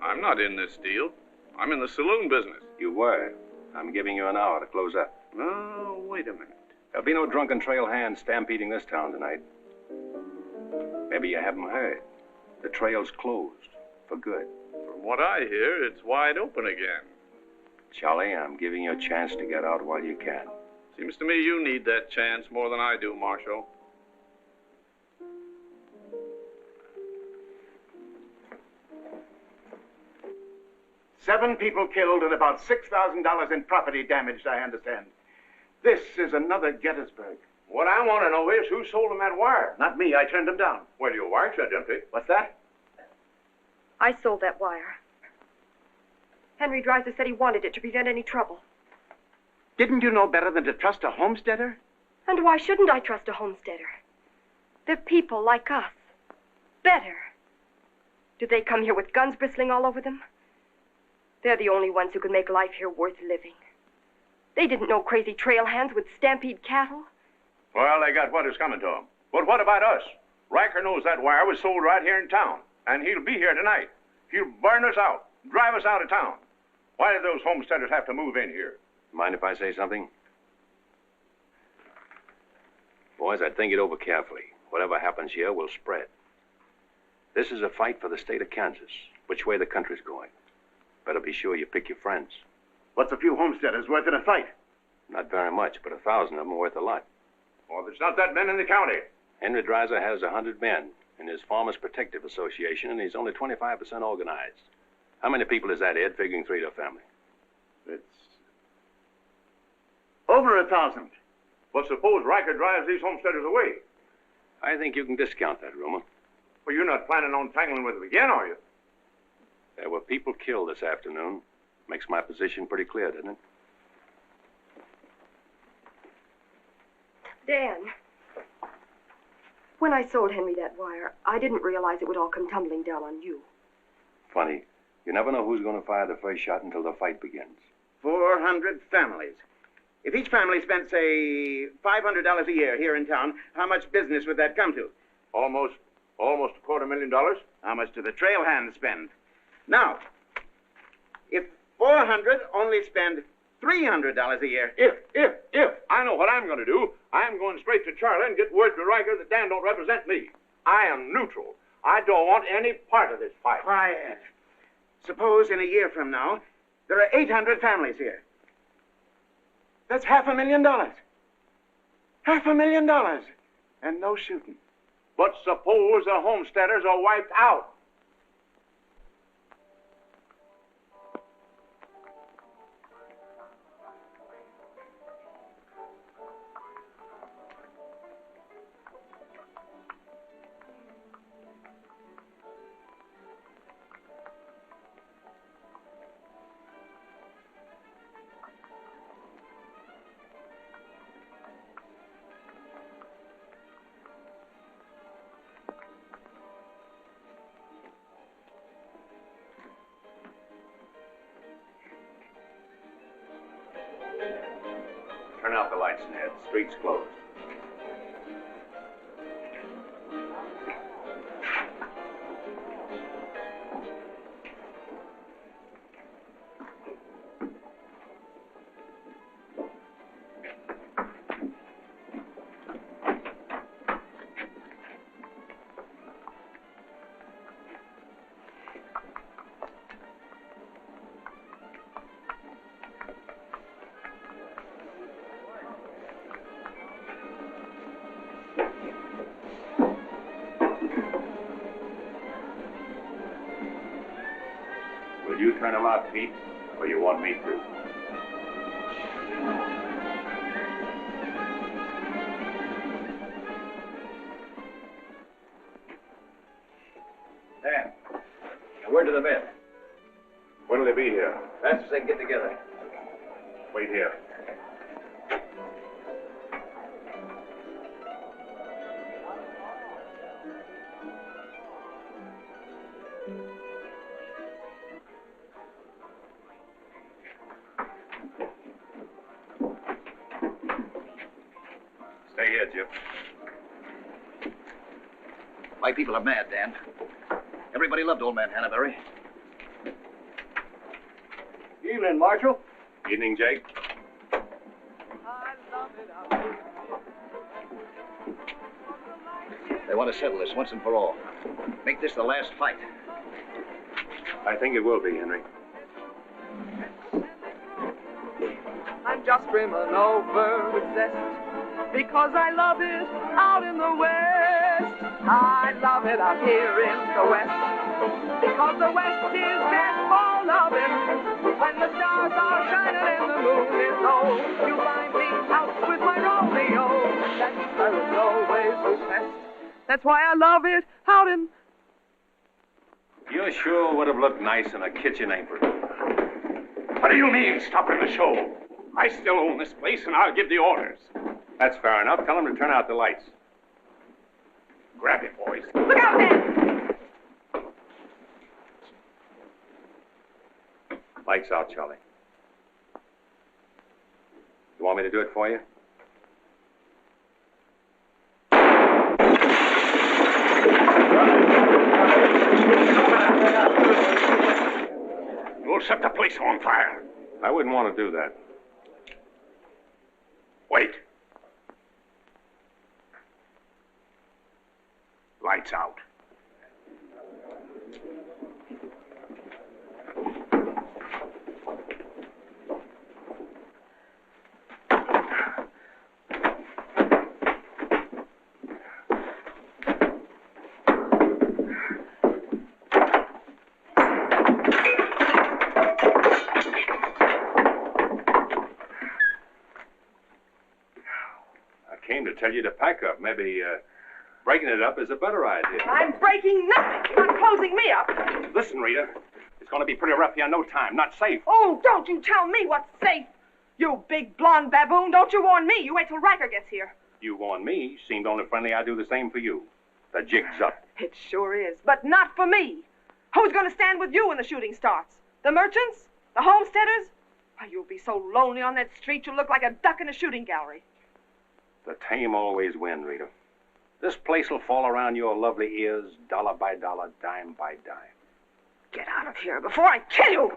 I'm not in this deal. I'm in the saloon business. You were. I'm giving you an hour to close up. Oh, wait a minute. There'll be no drunken trail hands stampeding this town tonight. Maybe you haven't heard. The trail's closed. For good. From what I hear, it's wide open again. Charlie, I'm giving you a chance to get out while you can. Seems to me you need that chance more than I do, Marshal. Seven people killed and about $6,000 in property damaged, I understand. This is another Gettysburg. What I want to know is who sold him that wire? Not me. I turned them down. Well, your wire shut, didn't it? What's that? I sold that wire. Henry Dreiser said he wanted it to prevent any trouble. Didn't you know better than to trust a homesteader? And why shouldn't I trust a homesteader? They're people like us. Better. Do they come here with guns bristling all over them? They're the only ones who can make life here worth living. They didn't know crazy trail hands would stampede cattle. Well, they got what is coming to them. But what about us? Riker knows that wire was sold right here in town, and he'll be here tonight. He'll burn us out, drive us out of town. Why did those homesteaders have to move in here? Mind if I say something? Boys, I'd think it over carefully. Whatever happens here will spread. This is a fight for the state of Kansas, which way the country's going. Better be sure you pick your friends. What's a few homesteaders worth in a fight? Not very much, but 1,000 of them are worth a lot. Well, there's not that many in the county. Henry Dreiser has 100 men in his Farmers Protective Association, and he's only 25% organized. How many people is that, Ed, figuring 3 to a family? It's over 1,000. But suppose Riker drives these homesteaders away. I think you can discount that rumor. Well, you're not planning on tangling with them again, are you? There were people killed this afternoon. Makes my position pretty clear, doesn't it? Dan, when I sold Henry that wire, I didn't realize it would all come tumbling down on you. Funny. You never know who's going to fire the first shot until the fight begins. 400 families. If each family spent, say, $500 a year here in town, how much business would that come to? Almost $250,000. How much do the trail hands spend? Now, if 400 only spend $300 a year. If. I know what I'm going to do. I'm going straight to Charlie and get word to Riker that Dan don't represent me. I am neutral. I don't want any part of this fight. Quiet. Suppose in a year from now, there are 800 families here. That's $500,000. $500,000. And no shooting. But suppose the homesteaders are wiped out. turn out the lights, Ned. Street's closed. Will you turn them out, Pete, or you want me to? Dan, a word to the men. When'll they be here? Fast as they can get together. Wait here. Stay here, Jim. My people are mad, Dan. Everybody loved old man Hannaberry. Evening, Marshal. Evening, Jake. They want to settle this once and for all. Make this the last fight. I think it will be, Henry. I'm just brimming over with zest because I love it out in the West. I love it out here in the West because the West is best for loving. When the stars are shining and the moon is low, you find me out with my Romeo. That's where it's always the best. That's why I love it out in... You sure would have looked nice in a kitchen apron. What do you mean, stopping the show? I still own this place, and I'll give the orders. That's fair enough. Tell them to turn out the lights. Grab it, boys. Look out, man! Lights out, Charlie. You want me to do it for you? You'll set the place on fire. I wouldn't want to do that. Wait. Lights out. Tell you to pack up. Maybe breaking it up is a better idea. I'm breaking nothing. You're not closing me up. Listen, Rita, it's going to be pretty rough here in no time. Not safe. Oh, don't you tell me what's safe. You big blonde baboon, don't you warn me. You wait till Riker gets here. You warn me. Seemed only friendly I'd do the same for you. The jig's up. It sure is, but not for me. Who's going to stand with you when the shooting starts? The merchants? The homesteaders? Why, you'll be so lonely on that street you'll look like a duck in a shooting gallery. The tame always win, Rita. This place will fall around your lovely ears, dollar by dollar, dime by dime. Get out of here before I kill you!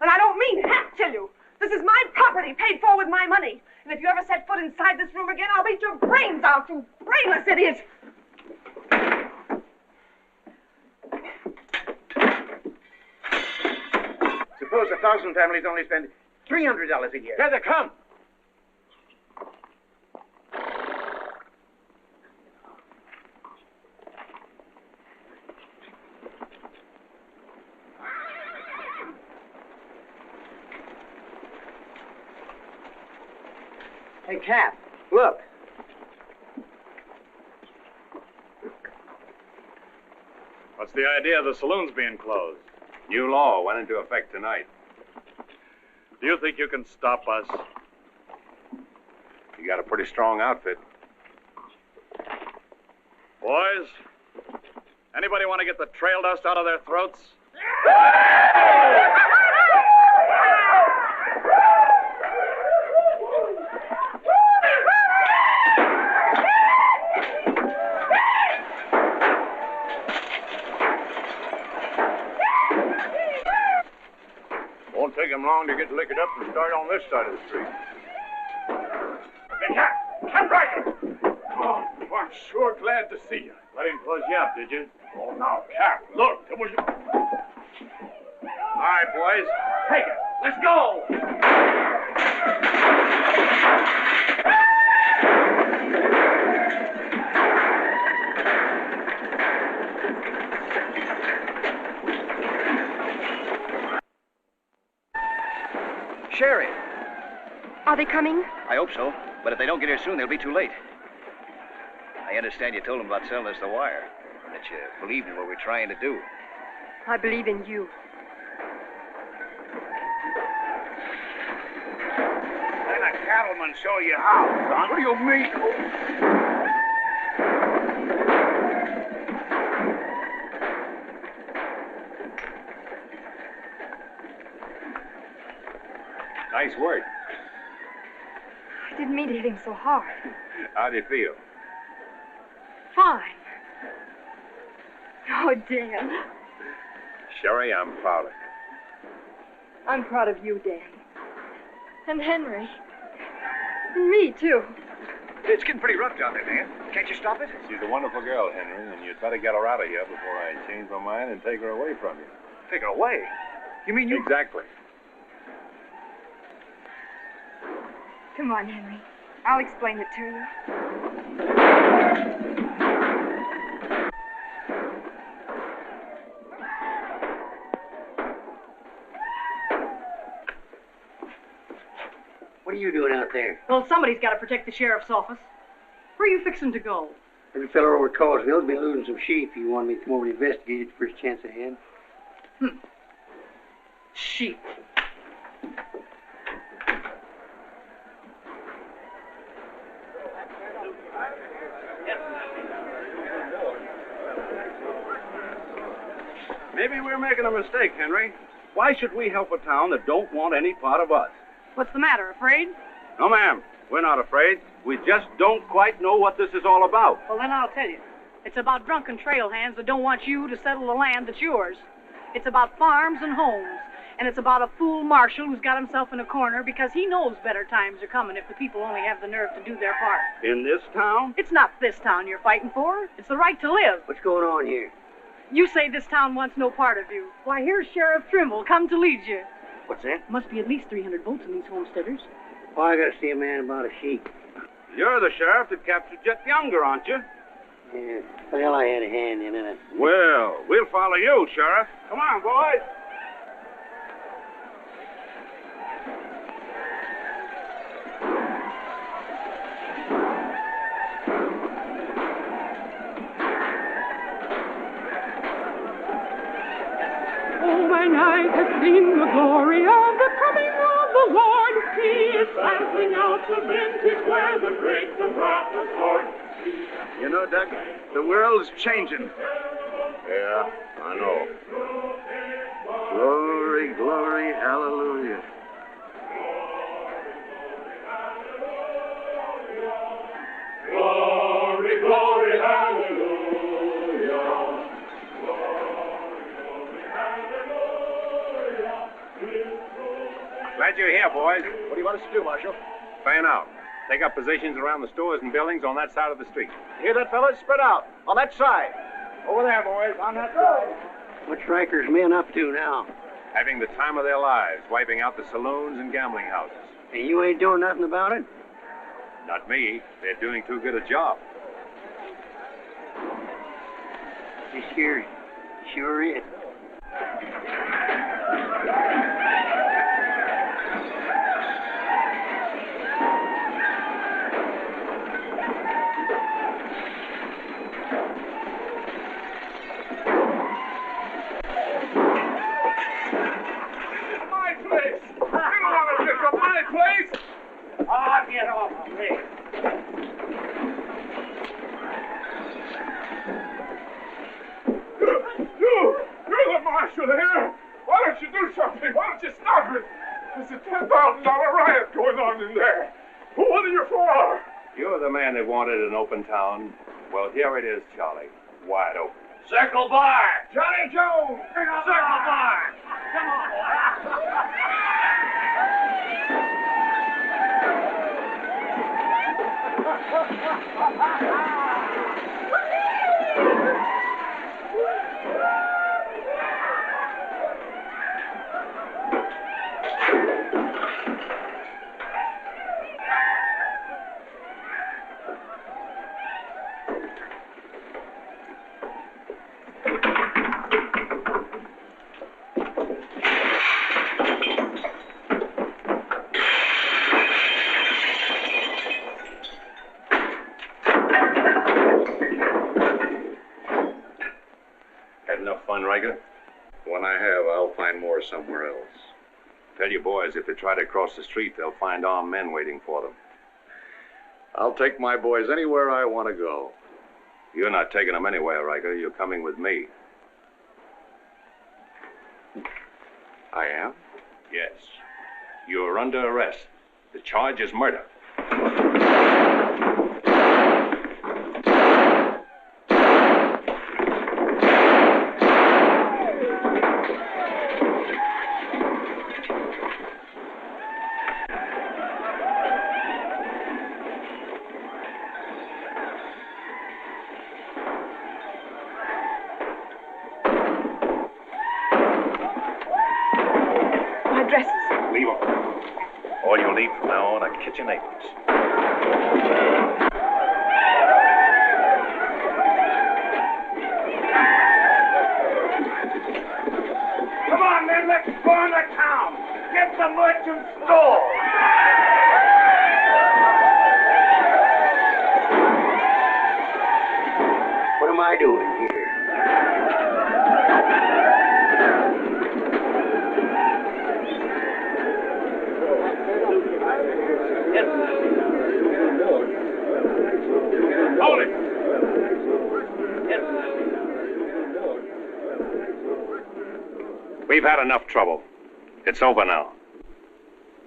And I don't mean half kill you. This is my property, paid for with my money. And if you ever set foot inside this room again, I'll beat your brains out, you brainless idiot! Suppose 1,000 families only spend $300 a year. Here they come. Hey, Cap, look. What's the idea of the saloons being closed? New law went into effect tonight. Do you think you can stop us? You got a pretty strong outfit. Boys, anybody want to get the trail dust out of their throats? him long to get liquored up and start on this side of the street. Hey, Cap Riker! Oh, I'm sure glad to see you. Let him close you up, did you? Oh, now, Cap, look, it was... All right, boys. Take it. Let's go! Sherry. Are they coming? I hope so, but if they don't get here soon, they'll be too late. I understand you told them about selling us the wire, that you believed in what we're trying to do. I believe in you. Let a cattleman show you how, son. What do you mean? Nice work. I didn't mean to hit him so hard. How do you feel? Fine. Oh, Dan. Sherry, I'm proud of you. I'm proud of you, Dan. And Henry. And me, too. It's getting pretty rough down there, Dan. Can't you stop it? She's a wonderful girl, Henry, and you'd better get her out of here before I change my mind and take her away from you. Take her away? You mean you... Exactly. Come on, Henry. I'll explain it to you. What are you doing out there? Well, somebody's got to protect the sheriff's office. Where are you fixing to go? Every fellow over at Callsville's been losing some sheep. You wanted me to come over and investigate it the first chance I had. Sheep. Maybe we're making a mistake, Henry. Why should we help a town that don't want any part of us? What's the matter, afraid? No, ma'am. We're not afraid. We just don't quite know what this is all about. Well, then I'll tell you. It's about drunken trail hands that don't want you to settle the land that's yours. It's about farms and homes. And it's about a fool marshal who's got himself in a corner because he knows better times are coming if the people only have the nerve to do their part. In this town? It's not this town you're fighting for. It's the right to live. What's going on here? You say this town wants no part of you. Why, here's Sheriff Trimble come to lead you. What's that? Must be at least 300 votes in these homesteaders. Oh, I gotta see a man about a sheep. You're the sheriff that captured Jet Younger, aren't you? Yeah. Well, I had a hand in it. Well, we'll follow you, Sheriff. Come on, boys. Oh, my night has seen the glory of the coming of the Lord. He is passing out the vintage where the grapes and wrath is Lord. You know, Doug, the world's changing. Yeah, I know. Glory, glory, hallelujah. Glory, glory, hallelujah. Glad you're here, boys. What do you want us to do, Marshal? Fan out. Take up positions around the stores and buildings on that side of the street. Hear that, fellas? Spread out. On that side. Over there, boys. On that side. What's Riker's men up to now? Having the time of their lives, wiping out the saloons and gambling houses. And you ain't doing nothing about it? Not me. They're doing too good a job. You sure? Sure is. Get off of me. You're the marshal here. Why don't you do something? Why don't you stop it? There's a $10,000 riot going on in there. What are you for? You're the man that wanted an open town. Well, here it is, Charlie. Wide open. Circle Bar. Johnny Jones. Circle Bar. Come on, boy. Had enough fun, Riker? When I have, I'll find more somewhere else. Tell your boys if they try to cross the street, they'll find armed men waiting for them. I'll take my boys anywhere I want to go. You're not taking them anywhere, Riker. You're coming with me. I am? Yes. You're under arrest. The charge is murder. My dresses. Leave them. All you'll need from now on are kitchen aprons. Come on, then, let's go into town. Get the merchant store. What am I doing here? Hold it! We've had enough trouble. It's over now.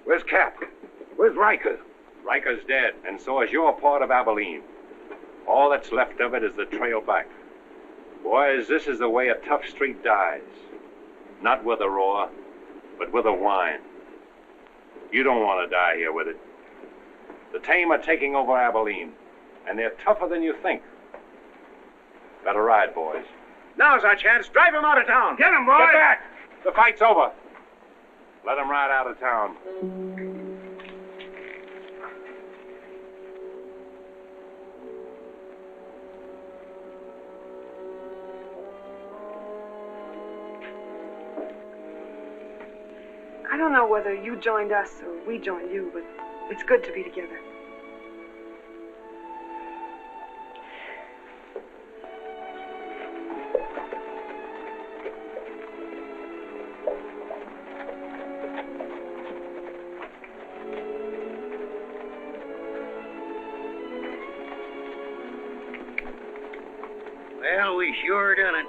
Where's Cap? Where's Riker? Riker's dead, and so is your part of Abilene. All that's left of it is the trail back. Boys, this is the way a tough street dies. Not with a roar, but with a whine. You don't want to die here with it. The tame are taking over Abilene, and they're tougher than you think. Better ride, boys. Now's our chance. Drive him out of town. Get him, boys! Get back! The fight's over. Let him ride out of town. I don't know whether you joined us or we joined you, but it's good to be together. Well, we sure done it.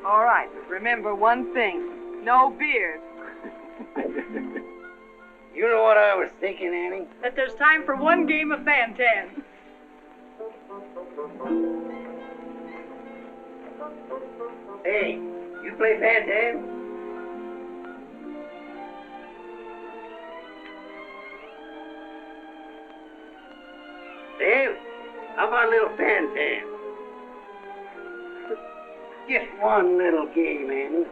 All right, but remember one thing. No beard. You know what I was thinking, Annie? That there's time for one game of Fan-Tan. Hey, you play Fan-Tan? Dave, how about a little Fan-Tan? Just one little game, Annie.